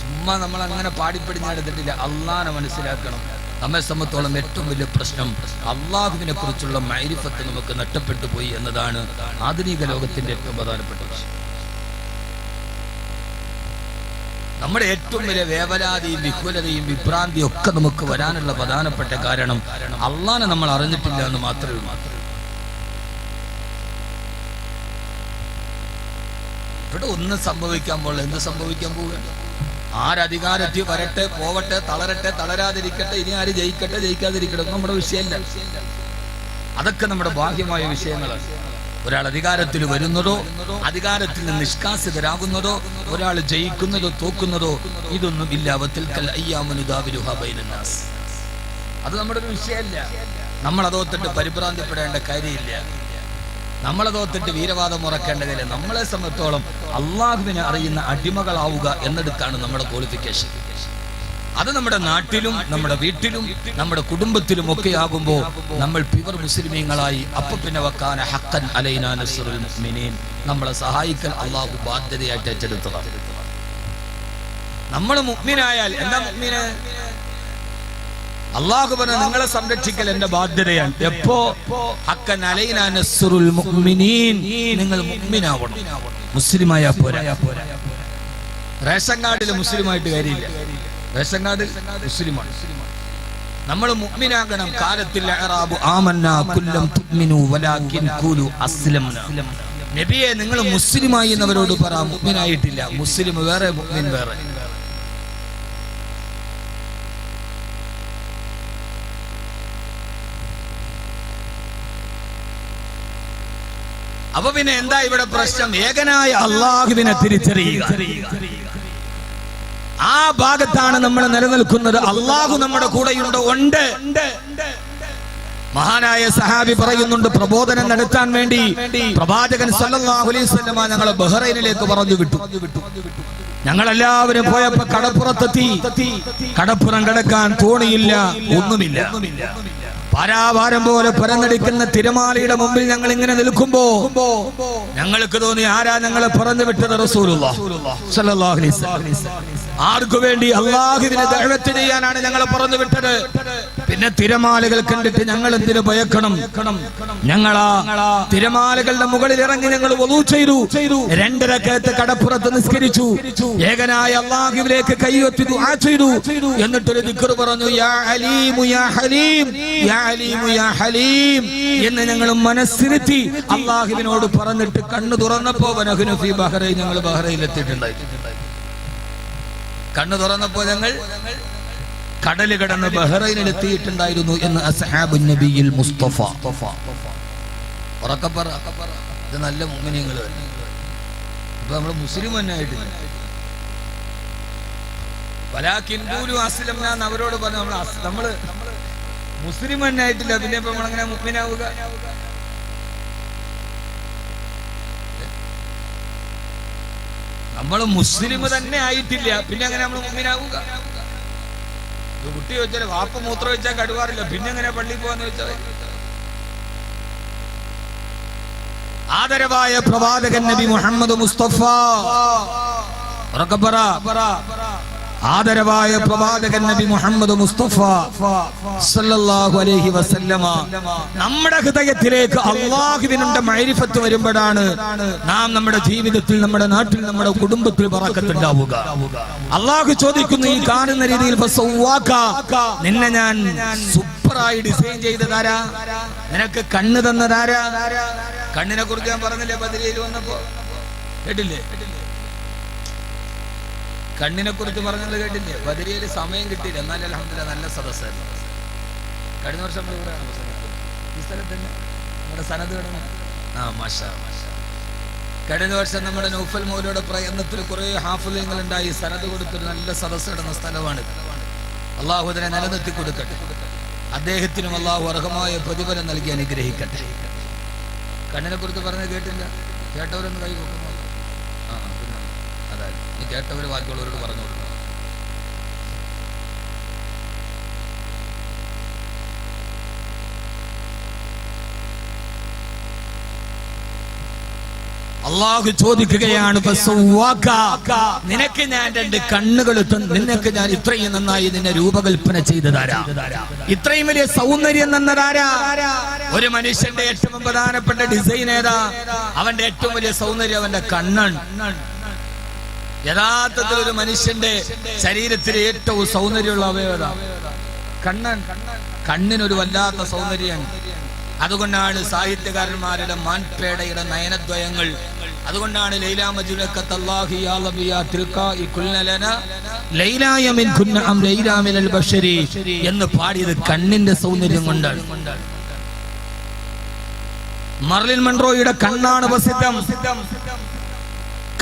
ചുമ്മാ നമ്മൾ അങ്ങനെ പാടിപ്പടിഞ്ഞെടുത്തിട്ടില്ല. അള്ളാഹനെ മനസ്സിലാക്കണം. നമ്മെ സംബന്ധിച്ചോളം ഏറ്റവും വലിയ പ്രശ്നം അള്ളാഹുവിനെ കുറിച്ചുള്ള മഅരിഫത്ത് നമുക്ക് നഷ്ടപ്പെട്ടു പോയി എന്നതാണ് ആധുനിക ലോകത്തിന്റെ ഏറ്റവും പ്രധാനപ്പെട്ട വിഷയം. നമ്മുടെ ഏറ്റവും വലിയ വേവലാതിയും വിഹ്വലതയും വിഭ്രാന്തിയും ഒക്കെ നമുക്ക് വരാനുള്ള പ്രധാനപ്പെട്ട കാരണം അള്ളാഹനെ നമ്മൾ അറിഞ്ഞിട്ടില്ല എന്ന് മാത്രമേ ഉള്ളൂ. ഇവിടെ ഒന്നും സംഭവിക്കാൻ പോലെ എന്ത് സംഭവിക്കാൻ പോവുകയാണ്? ആരധികാരത്തിൽ വരട്ടെ, പോവട്ടെ, തളരട്ടെ, തളരാതിരിക്കട്ടെ, ഇനി ആര് ജയിക്കട്ടെ, ജയിക്കാതിരിക്കട്ടെ, നമ്മുടെ വിഷയമല്ല. അതൊക്കെ നമ്മുടെ ബാഹ്യമായ വിഷയങ്ങളാണ്. ഒരാൾ അധികാരത്തിൽ വരുന്നതോ അധികാരത്തിൽ നിന്ന് നിഷ്കാസിതരാകുന്നതോ ഒരാൾ ജയിക്കുന്നതോ തോക്കുന്നതോ ഇതൊന്നും ഇല്ല. അത് നമ്മുടെ ഒരു വിഷയമല്ല. നമ്മളതോത്തിട്ട് പരിഭ്രാന്തിപ്പെടേണ്ട കാര്യമില്ല. നമ്മളതോത്തിട്ട് വീരവാദം ഉറക്കേണ്ടതില്ല. നമ്മളെ സംബന്ധിച്ചോളം അള്ളാഹുവിനെ അറിയുന്ന അടിമകളാവുക എന്നടുത്താണ് നമ്മുടെ ക്വാളിഫിക്കേഷൻ. അത് നമ്മുടെ നാട്ടിലും നമ്മുടെ വീട്ടിലും നമ്മുടെ കുടുംബത്തിലും ഒക്കെ ആകുമ്പോൾ നമ്മൾ പ്യുവർ മുസ്ലിമീങ്ങളായി അപ്പൊ പിന്നെ വക്കാന ഹഖൻ അലൈനാ നസ്റുൽ മുഅ്മിനീൻ, നമ്മളെ സഹായിക്കൽ അള്ളാഹു ബാധ്യതയായിട്ട് ഏറ്റെടുത്തതാണ്. നമ്മൾ മുഅ്മിനായാൽ എന്താ മുഅ്മിന്? അള്ളാഹു പറഞ്ഞ നിങ്ങളെ സംരക്ഷിക്കൽ എന്റെ ബാധ്യതയാണ്. എപ്പോ? ഹഖൻ അലൈനാ നസ്റുൽ മുഅ്മിനീൻ, നിങ്ങൾ മുഅ്മിനാവണം. മുസ്ലിമായ പോരാ. റേഷൻ കാർഡിൽ മുസ്ലിമായിട്ട് കാര്യമില്ല. റേഷൻ കാർഡ് മുസ്ലിമാണ്. നമ്മൾ മുഅ്മിനാകണം. കാലത്തിൽ അഅറാബു ആമന്നാ കുല്ലം തുഅ്മിനു വലാകിൻ ഖൂലു അസ്ലംനാ. നബിയെ നിങ്ങൾ മുസ്ലിമായി എന്നവരോട് പറ, മുഅ്മിനായിട്ടില്ല. മുസ്ലിം വേറെ, മുഅ്മിൻ വേറെ. അപ്പൊ പിന്നെ എന്താ ഇവിടെ പ്രശ്നം? ഏകനായ അല്ലാഹുവിനെ തിരിച്ചറിയുക. ആ ഭാഗത്താണ് നമ്മൾ നിലനിൽക്കുന്നത്. അള്ളാഹു നമ്മുടെ കൂടെയുണ്ടോ? ഉണ്ട്. മഹാനായ സഹാബി പറയുന്നുണ്ട്, പ്രബോധനം നടത്താൻ വേണ്ടി പ്രവാചകൻ സല്ലല്ലാഹു അലൈഹി വസല്ലം ഞങ്ങളെ ബഹ്റൈനിലേക്ക് പറഞ്ഞു വിട്ടു. ഞങ്ങളെല്ലാവരും പോയപ്പോ കടപ്പുറത്തെത്തി. കടപ്പുറം കിടക്കാൻ തോണിയില്ല, ഒന്നുമില്ല. പരാവാരം പോലെ പരന്നടിക്കുന്ന തിരമാലയുടെ മുമ്പിൽ ഞങ്ങൾ ഇങ്ങനെ നിൽക്കുമ്പോ ഞങ്ങൾക്ക് തോന്നി, ആരാ ഞങ്ങളെ പറഞ്ഞു വിട്ടത്? റസൂലുള്ളാഹി സ്വല്ലല്ലാഹു അലൈഹി വസല്ലം. ആർക്കു വേണ്ടി? അല്ലാഹുവിനെ ദഅവത്ത് ചെയ്യാനാണ് ഞങ്ങളെ പറഞ്ഞു വിട്ടത്. പിന്നെ തിരമാലകൾ കണ്ടിട്ട് ഞങ്ങൾ എന്തിനു ഭയക്കണം? ഞങ്ങളാ തിരമാലകളുടെ മുകളിൽ ഇറങ്ങി ഞങ്ങൾ വുളൂ ചെയ്തു. 2 റക്അത്ത് കടപ്പുറത്ത് നിസ്കരിച്ചു. ഏകനായ അല്ലാഹുവിലേക്ക് കൈയൊത്തി ദുആ ചെയ്തു. എന്നിട്ടൊരു ദിക്ർ പറഞ്ഞു, യാ അലീമു യാ ഹലീം, യാ അലീമു യാ ഹലീം എന്ന് ഞങ്ങൾ മനസ്സിരുത്തി അല്ലാഹുവിനോട് പറഞ്ഞിട്ട് കണ്ണു തുറന്നപ്പോ വനഹ്നു ഫീ ബഹ്റൈൻ, ഞങ്ങൾ ബഹ്റൈനിൽ എത്തിയിട്ടുണ്ടായി. കണ്ണു തുറന്നപ്പോ ഞങ്ങൾ കടല് കടന്ന് ബഹ്റൈനിൽ എത്തിയിട്ടുണ്ടായിരുന്നു എന്ന് അസ്ഹാബുൻ നബിയിൽ മുസ്തഫ. ഉറക്കപ്പറ, ഇത് നല്ല മുഅ്മിനീങ്ങൾ. ഇപ്പൊ നമ്മള് മുസ്ലിം തന്നെ ആയിട്ടില്ല. വലാകിൻ ഖൂലു അസ്ലംനാ എന്ന് അവരോട് പറഞ്ഞു. നമ്മള് മുസ്ലിം തന്നെ ആയിട്ടില്ല. പിന്നെ ഇപ്പൊ നമ്മളെങ്ങനെ മുഅ്മിനാവുക? നമ്മൾ മുസ്ലിം തന്നെ ആയിട്ടില്ല, പിന്നെ എങ്ങനെ നമ്മൾ മുഅ്മിനാവുക? കുട്ടി ചോദിച്ചാൽ വാപ്പ മൂത്രം വെച്ചാൽ കടുവാറില്ല, പിന്നെ എങ്ങനെ പള്ളിയിൽ പോവാന്ന് ചോദിച്ചാൽ? ആദരവായ പ്രവാചകൻ നബി മുഹമ്മദ് മുസ്തഫ, ആദരവായ പ്രവാചകൻ നബി മുഹമ്മദ് മുസ്തഫ സല്ലല്ലാഹു അലൈഹി വസല്ലമ നമ്മുടെ ഹൃദയത്തിലേക്ക് അല്ലാഹുവിന്റെ മഅരിഫത്ത് വരുമ്പോഴാണ് നാം നമ്മുടെ ജീവിതത്തിൽ, നമ്മുടെ നാട്ടിൽ, നമ്മുടെ കുടുംബത്തിൽ ബറക്കത്ത് ഉണ്ടാവുക. അല്ലാഹു ചോദിക്കുന്നു, ഈ കാണുന്ന രീതിയിൽ നിന്നെ ഞാൻ സൂപ്പറായി ഡിസൈൻ ചെയ്തതാരാ? നിനക്ക് കണ്ണ് തന്നതാരാ? കണ്ണിനെ കുറിച്ച് ഞാൻ പറഞ്ഞില്ലേ ബദരിയിൽ വന്നപ്പോ? കേട്ടില്ലേ? കണ്ണിനെ കുറിച്ച് പറഞ്ഞത് കേട്ടില്ലേ? ബദരിയിൽ സമയം കിട്ടിയില്ല, എന്നാലും അൽഹംദുലില്ലാഹ് നല്ല സദസ്സായിരുന്നു. കഴിഞ്ഞ വർഷം നമ്മൾ ഇവിടെയാണ് ഈ സ്ഥലത്ത് തന്നെ നമ്മുടെ സനത് കിടന്നു. മാഷാ. കഴിഞ്ഞ വർഷം നമ്മുടെ നൗഫൽ മൗലയുടെ പ്രയത്നത്തിൽ കുറെ ഹാഫിളുകൾ ഉണ്ടായി. സനത് കൊടുത്തൊരു നല്ല സദസ്സ് കിടന്ന സ്ഥലമാണ്. അള്ളാഹു അതിനെ നിലനിർത്തി കൊടുക്കട്ടെ. അദ്ദേഹത്തിനും അള്ളാഹു അർഹമായ പ്രതിഫലം നൽകി അനുഗ്രഹിക്കട്ടെ. കണ്ണിനെ കുറിച്ച് പറഞ്ഞത് കേട്ടില്ല? കേട്ടവരൊന്ന് കൈ നോക്കുന്നു. അതായത് ഈ കേട്ടവർ ബാക്കിയുള്ളവരോട് പറഞ്ഞു കൊടുക്കണം. അള്ളാഹു ചോദിക്കുകയാണ്, നിനക്ക് ഞാൻ 2 കണ്ണുകൾ നിനക്ക് ഞാൻ ഇത്രയും നന്നായി നിന്നെ രൂപകൽപ്പന ചെയ്തതാരാ? ഇത്രയും വലിയ സൗന്ദര്യം തന്നതാരാ? ഒരു മനുഷ്യന്റെ ഏറ്റവും പ്രധാനപ്പെട്ട ഡിസൈൻ ഏതാ? അവന്റെ ഏറ്റവും വലിയ സൗന്ദര്യം അവന്റെ കണ്ണാണ്. യഥാർത്ഥത്തിൽ ഒരു മനുഷ്യന്റെ ശരീരത്തിലെ ഏറ്റവും സൗന്ദര്യമുള്ള അവയവത കണ്ണൻ. കണ്ണിനൊരു വല്ലാത്ത സൗന്ദര്യമാണ്. അതുകൊണ്ടാണ് സാഹിത്യകാരന്മാരുടെ മാൻപേടയുടെ നയനദ്വയങ്ങൾ, അതുകൊണ്ടാണ് ലൈലാ മജ്നുനക്കത്തല്ലാഹി യാ ലബിയാ തിൽകാഇ കുല്ലലന ലൈലായ മിൻ കുന്ന അം ലൈലാ മിനൽ ബശരി എന്ന് പാടിയത് കണ്ണിന്റെ സൗന്ദര്യം കൊണ്ടാണ്. മർലിൻ മൺറോയുടെ കണ്ണാണ് പ്രസിദ്ധം.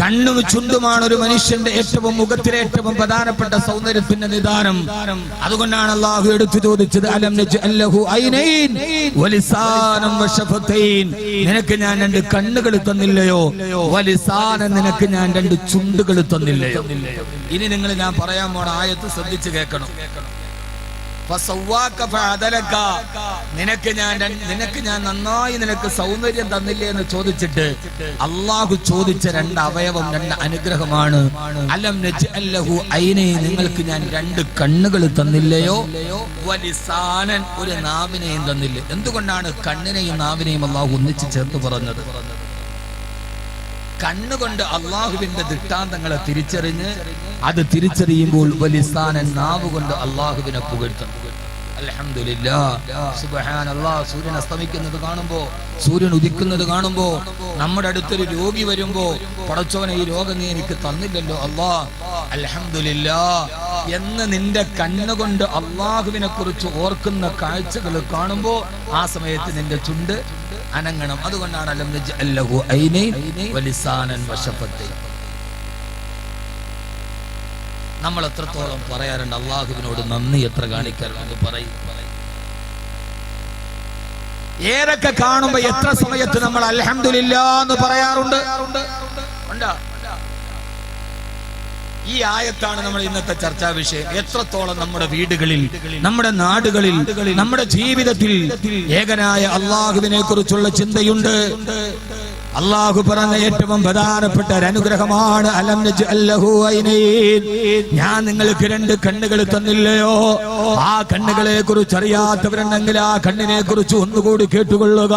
കണ്ണും ചുണ്ടുമാണ് ഒരു മനുഷ്യന്റെ ഏറ്റവും മുഖത്തിലെ ഏറ്റവും പ്രധാനപ്പെട്ട സൗന്ദര്യത്തിന്റെ നിദാനം. അതുകൊണ്ടാണ് അല്ലാഹു എടുത്തു ചോദിച്ചത്, അലം നജ്അൽ ലഹു ഐനൈൻ വലിസാനം വശഫതൈൻ. നിനക്ക് ഞാൻ രണ്ട് കണ്ണുകൾ തന്നില്ലയോ? വലിസാനം, നിനക്ക് ഞാൻ രണ്ട് ചുണ്ടുകൾ തന്നില്ലയോ? ഇനി നിങ്ങൾ ഞാൻ പറയാൻ പോണ ആയത്ത് ശ്രദ്ധിച്ചു കേൾക്കണം. നിനക്ക് ഞാൻ നന്നായി നിനക്ക് സൗന്ദര്യം തന്നില്ലേ എന്ന് ചോദിച്ചിട്ട് അള്ളാഹു ചോദിച്ച രണ്ട് അവയവം, രണ്ട് അനുഗ്രഹമാണ്. അലം നജ്അൽ ലഹു ഐനൈൻ, നിങ്ങൾക്ക് ഞാൻ രണ്ട് കണ്ണുകൾ തന്നില്ലയോ? വലിസാനൻ, ഒരു നാവിനെയും തന്നില്ലേ? എന്തുകൊണ്ടാണ് കണ്ണിനെയും നാവിനെയും അള്ളാഹു ഒന്നിച്ച് ചേർത്ത് പറഞ്ഞത്? കണ്ണുകൊണ്ട് അള്ളാഹുവിന്റെ ദൃഷ്ടാന്തങ്ങളെ തിരിച്ചറിഞ്ഞ് അത് തിരിച്ചറിയുമ്പോൾ വലിസാനൻ, നാവ് കൊണ്ട് അള്ളാഹുവിനെ പുകഴ്ത്തണം. അൽഹംദുലില്ലാഹ്, സുബ്ഹാനല്ലാഹ്. സൂര്യൻ അസ്തമിക്കുന്നത് കാണുമ്പോ, സൂര്യൻ ഉദിക്കുന്നത് കാണുമ്പോ, നമ്മുടെ അടുത്തൊരു രോഗി വരുമ്പോ, പടച്ചോനെ ഈ രോഗം നീ എനിക്ക് തന്നില്ലല്ലോ അല്ലാഹ്, അൽഹംദുലില്ലാഹ് എന്ന് നിന്റെ കണ്ണുകൊണ്ട് അള്ളാഹുവിനെ കുറിച്ച് ഓർക്കുന്ന കാഴ്ചകൾ കാണുമ്പോ ആ സമയത്ത് നിന്റെ ചുണ്ട് അനങ്ങണം. അതുകൊണ്ടാണ് അലം നജ്അൽ ലഹു ഐനൈൻ വലിസാനൻ വശഫതൈൻ. നമ്മൾ എത്രത്തോളം പറയാറുണ്ട് അള്ളാഹുവിനോട് നന്ദി, എത്ര കാണിക്കാറുണ്ട്? പറയും ഏതൊക്കെ കാണുമ്പോ എത്ര സമയത്ത് നമ്മൾ അൽഹംദുലില്ലാഹ് എന്ന് പറയാറുണ്ട്? ഈ ആയത്താണ് നമ്മൾ ഇന്നത്തെ ചർച്ചാ വിഷയം. എത്രത്തോളം നമ്മുടെ വീടുകളിൽ, നമ്മുടെ നാടുകളിൽ, നമ്മുടെ ജീവിതത്തിൽ ഏകനായ അള്ളാഹുവിനെ കുറിച്ചുള്ള ചിന്തയുണ്ട്. അള്ളാഹു പറഞ്ഞ ഏറ്റവും പ്രധാനപ്പെട്ട ഒരു അനുഗ്രഹമാണ് അലം നജ്അൽ ലഹു ഐനൈൻ, ഞാൻ നിങ്ങൾക്ക് രണ്ട് കണ്ണുകൾ തന്നില്ലയോ? ആ കണ്ണുകളെ കുറിച്ച് അറിയാത്തവരുണ്ടെങ്കിൽ ആ കണ്ണിനെ കുറിച്ച് ഒന്നുകൂടി കേട്ടുകൊള്ളുക.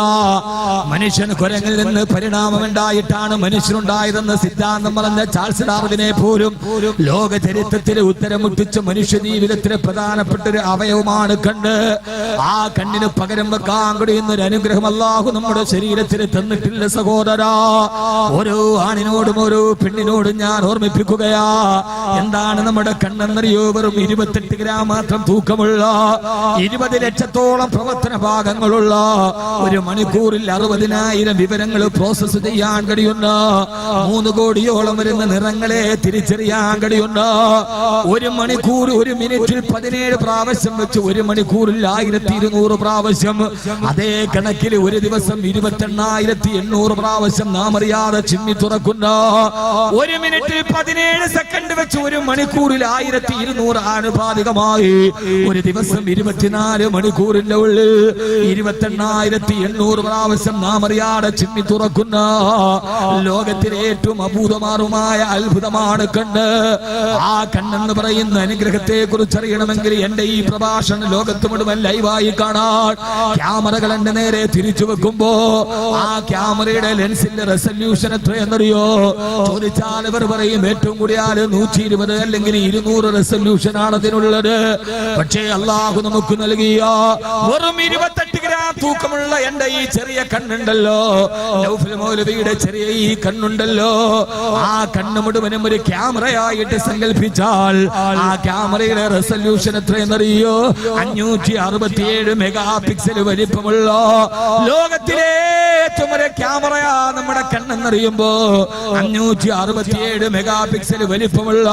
മനുഷ്യൻ കുരങ്ങിൽ നിന്ന് പരിണാമമുണ്ടായിട്ടാണ് മനുഷ്യനുണ്ടായതെന്ന് സിദ്ധാന്തം പറഞ്ഞ ചാൾസ് ഡാർവിനെ പോലും ലോക ചരിത്രത്തിലെ ഉത്തരമുട്ടിച്ച മനുഷ്യ ജീവിതത്തിലെ പ്രധാനപ്പെട്ട ഒരു അവയവമാണ് കണ്ണ്. ആ കണ്ണിന് പകരം വെക്കാൻ കഴിയുന്ന ഒരു അനുഗ്രഹം അല്ലാഹു നമ്മുടെ ശരീരത്തിൽ തന്നിട്ടില്ല സഹോദരൻ. ഓരോ ആണിനോടും ഓരോ പെണ്ണിനോടും ഞാൻ ഓർമ്മിപ്പിക്കുകയാ, എന്താണ് നമ്മുടെ കണ്ണെന്നറിയോ? വെറും 28 ഗ്രാം മാത്രം തൂക്കമുള്ള, 20 ലക്ഷത്തോളം പ്രവർത്തന ഭാഗങ്ങളുള്ള, ഒരു മണിക്കൂറിൽ 60,000 വിവരങ്ങൾ പ്രോസസ് ചെയ്യാൻ കഴിയുന്ന, 3 കോടിയോളം വരുന്ന നിറങ്ങളെ തിരിച്ചറിയാൻ കഴിയുന്ന, 1 മണിക്കൂർ 1 മിനിറ്റിൽ 17 പ്രാവശ്യം വെച്ച് 1 മണിക്കൂറിൽ 1200 പ്രാവശ്യം, അതേ കണക്കിൽ ഒരു ദിവസം 28,800 പ്രാവശ്യം നാം അറിയാതെ ചിമ്മി തുറക്കുന്ന, 1 മിനിറ്റിൽ 17 സെക്കൻഡ് വെച്ച് 1 മണിക്കൂറിൽ 1200 ആനുപാതികമായി ഒരു ദിവസം 24 മണിക്കൂറിന്റെ ഉള്ളിൽ 28,800 പ്രാവശ്യം നാം അറിയാതെ ചിമ്മി തുറക്കുന്ന ലോകത്തിലെ ഏറ്റവും അഭൂതമാറുമായ അത്ഭുതമാണ് കണ്ണ്. ആ കണ്ണെന്ന് പറയുന്ന അനുഗ്രഹത്തെ കുറിച്ച് അറിയണമെങ്കിൽ എന്റെ ഈ പ്രഭാഷണം ലോകത്ത് മുഴുവൻ ലൈവായി കാണാൻ ക്യാമറകൾ എന്റെ നേരെ തിരിച്ചു വെക്കുമ്പോ ആ ക്യാമറയുടെ ലെൻസിന്റെ റെസല്യൂഷൻ എത്രയെന്നറിയോ? ചോദിച്ചാൽ ഇവർ പറയും ഏറ്റവും കൂടിയാൽ 120 അല്ലെങ്കിൽ 200 റെസല്യൂഷൻ ആണ് അതിനുള്ളത്. പക്ഷേ അള്ളാഹു നമുക്ക് നൽകിയ വെറും 28 ഗ്രാം തൂക്കമുള്ള എന്റെ ഈ ചെറിയ കണ്ണുണ്ടല്ലോ, നൗഫൽ മൗലവിയുടെ ചെറിയ ഈ കണ്ണുണ്ടല്ലോ, ആ കണ്ണ് മുഴുവനും ഒരു ക്യാമറയായിട്ട് സങ്കല്പിച്ചാൽ ആ ക്യാമറയുടെ റെസല്യൂഷൻ എത്രയെന്നറിയോ? 567 മെഗാ പിക്സൽ വലിപ്പമുള്ള ലോകത്തിലെ ഏറ്റവും വലിയ ക്യാമറയാ നമ്മുടെ കണ്ണെന്നറിയുമ്പോ 567 മെഗാ പിക്സൽ വലിപ്പമുള്ള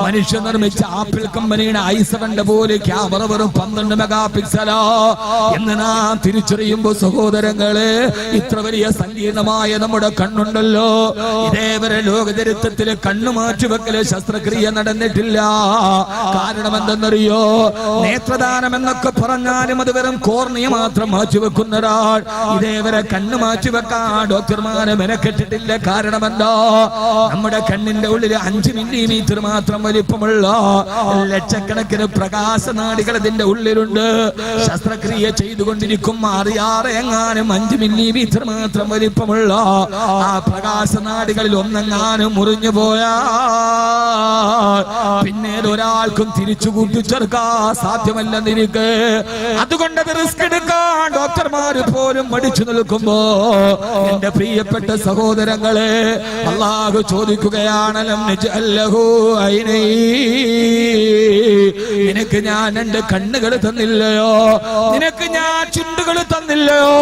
മനുഷ്യ നിർമ്മിച്ച ആപ്പിൾ കമ്പനിയുടെ i7 പോലെ ക്യാമറ വെറും 12 മെഗാ പിക്സലാ എന്ന് നാം തിരിച്ചറിയുമ്പോ സഹോദരങ്ങളെ, ഇത്ര വലിയ സങ്കീർണമായ നമ്മുടെ കണ്ണുണ്ടല്ലോ, ഇതേവരെ ലോക ചരിത്രത്തില് കണ്ണു മാറ്റിവെക്കല് ശസ്ത്രക്രിയ നടന്നിട്ടില്ല. കാരണം എന്തെന്നറിയോ? നേത്രദാനം എന്നൊക്കെ പറഞ്ഞാലും അത് വെറും കോർണിയ മാത്രം മാറ്റിവെക്കുന്നൊരാൾ ഇതേവരെ കണ്ണ് മാറ്റിവെക്കാൻ ഡോക്ടർമാരെ മെനക്കെട്ടിട്ടില്ല. കാരണം എന്താ? നമ്മുടെ കണ്ണിന്റെ ഉള്ളിൽ 5 മില്ലിമീറ്റർ മാത്രം വലിപ്പമുള്ള ലക്ഷക്കണക്കിന് പ്രകാശ നാടികൾ അതിന്റെ ഉള്ളിലുണ്ട്. ശസ്ത്രക്രിയ ചെയ്തുകൊണ്ടിരിക്കും അറിയാതെ എങ്ങാനും 5 മില്ലിമീറ്റർ മാത്രം വലിപ്പമുള്ള ആ പ്രകാശ നാടികളിൽ ഒന്നെങ്ങാനും മുറിഞ്ഞു പോയാ പിന്നെ ഒരാൾക്കും തിരിച്ചു കൂട്ടിച്ചേർക്കാൻ സാധ്യമല്ലെന്നിരിക്കെ, അതുകൊണ്ട് റിസ്ക് എടുക്കാൻ ഡോക്ടർമാര് പോലും മടിച്ചു നിൽക്കുമ്പോ എന്റെ പ്രിയപ്പെട്ട സഹോദരങ്ങളെ, അല്ലാഹു ചോദിക്കുകയാണ് അലം നജ്അൽ ലഹു ഐനൈൻ, നിനക്ക് ഞാൻ 2 കണ്ണുകൾ തന്നില്ലയോ? നിനക്ക് ഞാൻ ചുണ്ടുകൾ തന്നില്ലയോ?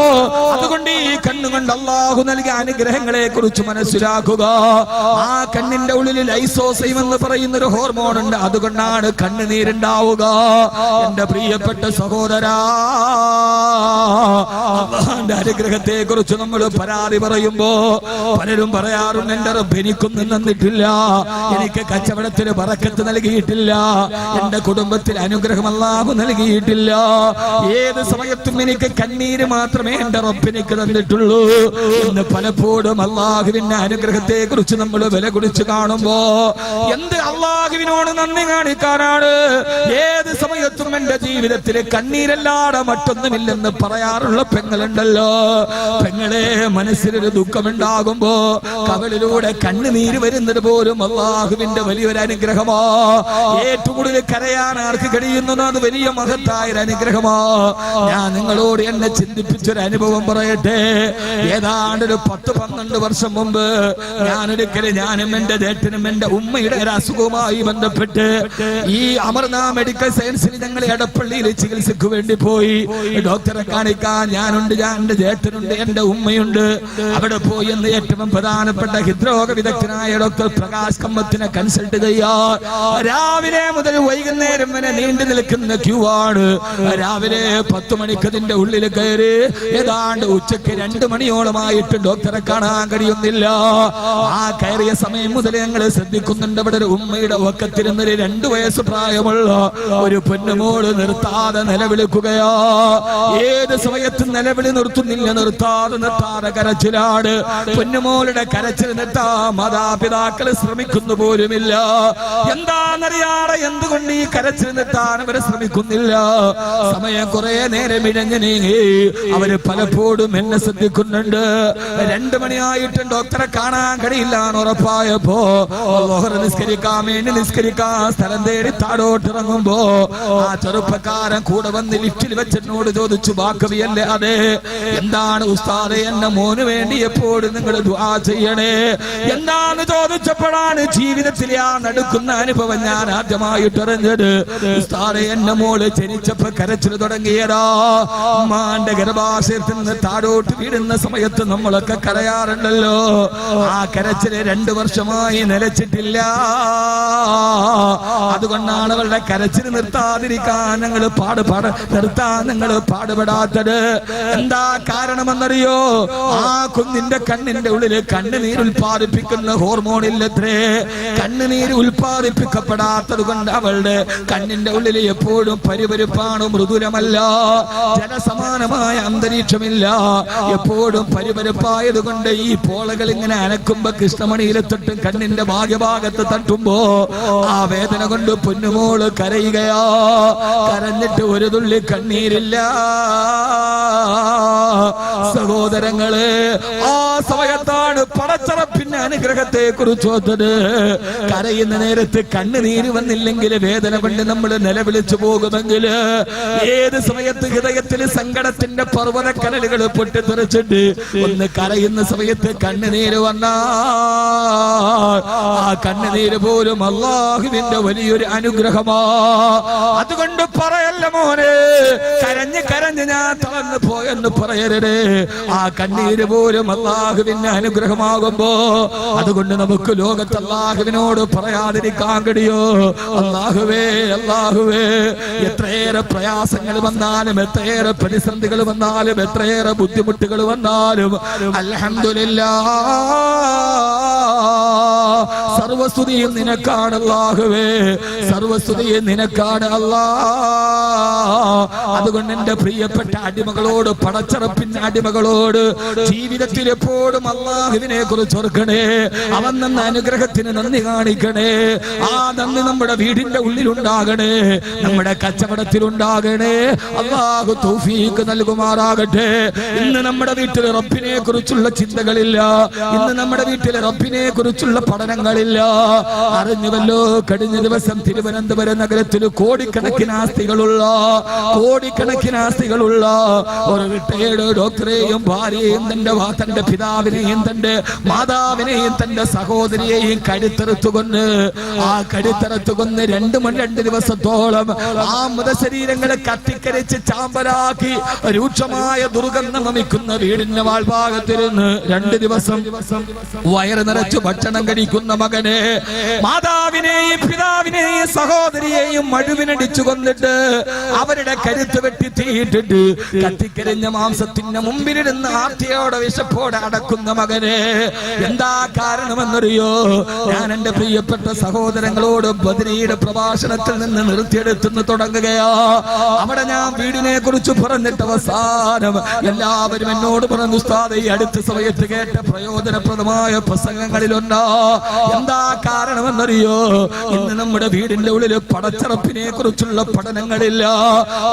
അതുകൊണ്ട് ഈ കണ്ണ് കണ്ണുകൊണ്ട് അല്ലാഹു നൽകിയ അനുഗ്രഹങ്ങളെ കുറിച്ച് മനസ്സിലാക്കുക. ആ കണ്ണിന്റെ ഉള്ളിൽ ലൈസോസൈം എന്ന് പറയുന്ന ഒരു ഹോർമോൺ ഉണ്ട്. അതുകൊണ്ടാണ് കണ്ണുനീരുണ്ടാവുക. എന്റെ പ്രിയപ്പെട്ട സഹോദരാ, അല്ലാഹുവിന്റെ അനുഗ്രഹത്തെ കുറിച്ച് നമ്മൾ പരാതി പറയുമ്പോ പലരും പറയാറുണ്ട്, എന്റെ റബ്ബ് എനിക്കൊന്നും തന്നിട്ടില്ല, എനിക്ക് കച്ചവടത്തിന് ബറക്കത്ത് നൽകിയിട്ടില്ല, എന്റെ കുടുംബത്തിൽ അനുഗ്രഹം അല്ലാഹു നൽകിയിട്ടില്ല, ഏത് സമയത്തും എനിക്ക് കണ്ണീര് മാത്രമേ എന്റെ റബ്ബ് എനിക്ക് തന്നിട്ടുള്ളൂ എന്ന് പലപ്പോഴും അല്ലാഹുവിന്റെ അനുഗ്രഹത്തെ കുറിച്ച് നമ്മൾ വില കുടിച്ച് കാണുമ്പോ എന്ത് അല്ലാഹുവിനോട് നന്ദി കാണിക്കാനാണ്? ഏത് സമയത്തും എന്റെ ജീവിതത്തിൽ കണ്ണീരല്ലാതെ മറ്റൊന്നുമില്ലെന്ന് പറയാറുള്ള പെങ്ങളുണ്ടല്ലോ. പെങ്ങളെ, മനസ്സിലൊരു ദുഃഖമുണ്ടാകുമ്പോ കവളിലൂടെ കണ്ണുനീര് വരുന്നത് പോലും അല്ലാഹുവിന്റെ വലിയൊരു അനുഗ്രഹമാ. ഏറ്റവും കൂടുതൽ കരയാൻ ആർക്ക് കഴിയുന്നത് അത് വലിയ മഹത്തായ ഒരു അനുഗ്രഹമാ. ഞാൻ നിങ്ങളോട് എന്നെ ചിന്തിപ്പിച്ചൊരു അനുഭവം പറയട്ടെ. ഏതാണ്ട് ഒരു 10-12 വർഷം മുമ്പ് ഞാനും എന്റെ ജേട്ടനും എന്റെ ഉമ്മയുടെ ഒരു അസുഖവുമായി ബന്ധപ്പെട്ട് ഈ അമർനാ മെഡിക്കൽ സയൻസിൽ ഞങ്ങൾ എടപ്പള്ളിയിൽ ചികിത്സക്ക് വേണ്ടി പോയി. ഡോക്ടറെ കാണിക്കാൻ ഞാനുണ്ട്, എന്റെ ജേട്ടനുണ്ട്, എന്റെ ഉമ്മയുണ്ട്. അവിടെ പോയി എന്ന് ഏറ്റവും പ്രധാനപ്പെട്ട ഹൃദ്രോഗ വിദഗ്ധനായ ഡോക്ടർ പ്രകാശ് കമ്മത്തിനെ കൺസൾട്ട് ചെയ്യാൻ രാവിലെ മുതൽ വൈകുന്നേരം വരെ നീണ്ടു നിൽക്കുന്ന ക്യൂ ആണ്. രാവിലെ 10 മണിക്ക് അതിന്റെ ഉള്ളിൽ കയറി ഏതാണ്ട് ഉച്ചയ്ക്ക് 2 മണിയോളമായിട്ട് ഡോക്ടറെ കാണാൻ കഴിയുന്നില്ല. ആ കയറിയ സമയം മുതൽ ഞങ്ങൾ ശ്രദ്ധിക്കുന്നുണ്ട്. അവിടെ ഒരു ഉമ്മയുടെ വക്കത്തിരുന്നൊരു 2 വയസ്സ് പ്രായമുള്ള ഒരു പൊന്നുമോള് നിർത്താതെ നിലവിളിക്കുകയാ. ഏത് സമയത്തും നിലവിളി നിർത്താതെ കരച്ചിലാണ്. പൊന്നുമോളുടെ കരച്ചിൽ നിർത്താൻ മാതാപിതാക്കൾ ശ്രമിക്കുന്നു പോലുമില്ല. എന്താണെന്നറിയാതെ എന്തുകൊണ്ട് ഈ കരച്ചിൽ നിർത്താൻ അവര് ശ്രമിക്കുന്നില്ല. സമയം കുറെ നേരം ഇഴഞ്ഞു നീങ്ങി. അവര് പലപ്പോഴും എന്നെ ശ്രദ്ധിക്കുന്നുണ്ട്. 2 മണിയായിട്ടും ഡോക്ടറെ കാണാൻ കഴിയില്ല എന്ന് ഉറപ്പായപ്പോ നിസ്കരിക്കാൻ സ്ഥലം തേടി താഴോട്ട് ഇറങ്ങുമ്പോ ആ ചെറുപ്പക്കാരൻ കൂടെ വന്ന് ലിഫ്റ്റിൽ വെച്ചെന്നോട് ചോദിച്ചു, ബാക്കവിയല്ലേ? അതെ. എന്താണ് ഉസ്താദേ, എന്റെ മോന് വേണ്ടി എപ്പോഴും നിങ്ങൾ ദുആ ചെയ്യണേ. എന്താന്ന് ചോദിച്ചപ്പോഴാണ് ജീവിതത്തിൽ ആ നടക്കുന്ന അനുഭവം ഞാൻ ആദ്യമായിട്ട് അറിഞ്ഞത്. ഉസ്താദേ, എന്റെ മോള് ജനിച്ചപ്പോ കരച്ചിൽ തുടങ്ങിയതാ. അമ്മാന്റെ ഗർഭാശയത്തിൽ നിന്ന് താഴോട്ട് വീഴുന്ന സമയത്ത് നമ്മളൊക്കെ കരയാറുണ്ടല്ലോ. ആ കരച്ചില് 2 വർഷമായി നിലച്ചിട്ടില്ല. അതുകൊണ്ടാണ് അവളുടെ കരച്ചിൽ നിർത്താതിരിക്കാൻ ഞങ്ങൾ പാടുപെടാത്തത്. എന്താ കാരണമെന്നറിയോ? ആ കുഞ്ഞിന്റെ കണ്ണിന്റെ ഉള്ളില് കണ്ണുനീർ ഉൽപ്പാദിപ്പിക്കുന്ന ഹോർമോൺ ഇല്ലത്രേ. കണ്ണുനീര് ഉൽപ്പാദിപ്പിക്കപ്പെടാത്തത് കൊണ്ട് അവളുടെ കണ്ണിന്റെ ഉള്ളിൽ എപ്പോഴും പരിപരിപ്പാണ്, മൃദുലമല്ല, ജനസമാനമായ അന്തരീക്ഷമില്ല, എപ്പോഴും പരിപരിപ്പായത് കൊണ്ട് ഈ പോളകൾ ഇങ്ങനെ അനക്കുമ്പോ കൃഷ്ണമണിയിലെ തൊട്ടും കണ്ണിന്റെ ഭാഗ്യഭാഗത്ത് തട്ടുമ്പോ ആ വേദന കൊണ്ട് പൊന്നുമോള് കരയുകയാ. കരഞ്ഞിട്ട് ഒരു തുള്ളി കണ്ണീരില്ല. സഹോദരങ്ങളെ, ആ സമയത്താണ് പടച്ചറപ്പിന്റെ അനുഗ്രഹത്തെ കുറിച്ച് ഓർത്തത്. കരയുന്ന നേരത്ത് കണ്ണുനീര് വന്നില്ലെങ്കിൽ വേദന കൊണ്ട് നമ്മൾ നിലവിളിച്ചു പോകുമെങ്കിൽ ഏത് സമയത്ത് ഹൃദയത്തിൽ സങ്കടത്തിന്റെ പർവ്വതക്കനലുകൾ പൊട്ടിത്തെറിച്ചിട്ട് ഒന്ന് കരയുന്ന സമയത്ത് കണ്ണുനീര് വന്നാ ആ കണ്ണുനീര് പോലും അല്ലാഹുവിന്റെ വലിയൊരു അനുഗ്രഹമാ. അതുകൊണ്ട് പറയല്ല മോനെ, കരഞ്ഞ് ഞാൻ തളർന്നു പോയെന്ന് പറയരുതേ. ആ കണ്ണീര് പോലും അല്ലാഹുവിന്റെ അനുഗ്രഹമാകുമ്പോ അതുകൊണ്ട് നമുക്ക് ലോകത്ത് അല്ലാഹുവിനോട് പറയാതിരിക്കാൻ കഴിയോ? അല്ലാഹുവേ, എത്രയേറെ പ്രയാസങ്ങൾ വന്നാലും, എത്രയേറെ പ്രതിസന്ധികൾ വന്നാലും, എത്രയേറെ ബുദ്ധിമുട്ടുകൾ വന്നാലും അൽഹംദുലില്ലാഹ്, സർവസ്തുതിയും നിനക്കാണ് അല്ലാഹുവേ, സർവസ്തുതിയും നിനക്കാണ് അല്ലാഹ്. അതുകൊണ്ട് എന്റെ പ്രിയപ്പെട്ട അടിമകളോട്, പടച്ചറപ്പിന്റെ അടിമകളോട് ജീവിതത്തിൽ എപ്പോഴും അല്ലാഹുവിനെ കുറിച്ച് ഓർക്കണേ. അവൻ തന്ന അനുഗ്രഹത്തിന് നന്ദി കാണിക്കണേ. ആ നന്ദി നമ്മുടെ വീടിന്റെ ഉള്ളിലുണ്ടാകണേ, നമ്മുടെ കച്ചവടത്തിലുണ്ടാകണേ. അല്ലാഹു തൗഫീഖ് നൽകുമാറാകട്ടെ. ഇന്ന് നമ്മുടെ വീട്ടിൽ റബ്ബിനെ കുറിച്ചുള്ള ചിന്തകളില്ല, ഇന്ന് നമ്മുടെ വീട്ടിൽ റബ്ബിനെ കുറിച്ചുള്ള പഠനങ്ങളില്ല. പാടില്ല. അറിഞ്ഞുവല്ലോ, കഴിഞ്ഞ ദിവസം തിരുവനന്തപുരം നഗരത്തിൽ കോടിക്കണക്കിന് ആസ്തികളുള്ള ഒരു റിട്ടയേർഡ് ഡോക്ടറെയും ഭാര്യയെയും തന്റെ പിതാവിനെയും തന്റെ മാതാവിനെയും തന്റെ സഹോദരിയെയും കഴുത്തറുത്തുകൊണ്ട് രണ്ട് ദിവസത്തോളം ആ മൃതശരീരങ്ങളെ കത്തിക്കരിച്ച് ചാമ്പലാക്കി രൂക്ഷമായ ദുർഗന്ധം വമിക്കുന്ന വീടിന്റെ വാൾഭാഗത്തിരുന്ന് 2 ദിവസം വയറ് നിറച്ച് ഭക്ഷണം കഴിക്കുന്ന മകനെ, മാതാവിനെയും പിതാവിനെയും സഹോദരിയെയും മഴുവിനടിച്ചു കൊന്നിട്ട് അവരുടെ കരുത്ത് വെട്ടി തീയിട്ടിട്ട് കത്തിക്കരിഞ്ഞ മാംസത്തിന്റെ മുമ്പിലിരുന്ന് ആർത്തിയോടെ വിശപ്പോടെ അടക്കുന്ന മകനെ, എന്താ കാരണമെന്നറിയോ? ഞാൻ എന്റെ പ്രിയപ്പെട്ട സഹോദരങ്ങളോട് ബദരിയുടെ പ്രഭാഷണത്തിൽ നിന്ന് നിർത്തിയെടുത്തുനിന്ന് തുടങ്ങുകയാ. അവിടെ ഞാൻ വീടിനെ കുറിച്ച് പറഞ്ഞിട്ട് അവസാനം എല്ലാവരും എന്നോട് പറഞ്ഞു, ഉസ്താദ് ഈ അടുത്ത സമയത്ത് കേട്ട പ്രയോജനപ്രദമായ പ്രസംഗങ്ങളിലുണ്ടോ? എന്താ കാരണമെന്നറിയോ? ഇന്ന് നമ്മുടെ വീടിന്റെ ഉള്ളിൽ പടച്ചറപ്പിനെ കുറിച്ചുള്ള പഠനങ്ങളില്ല,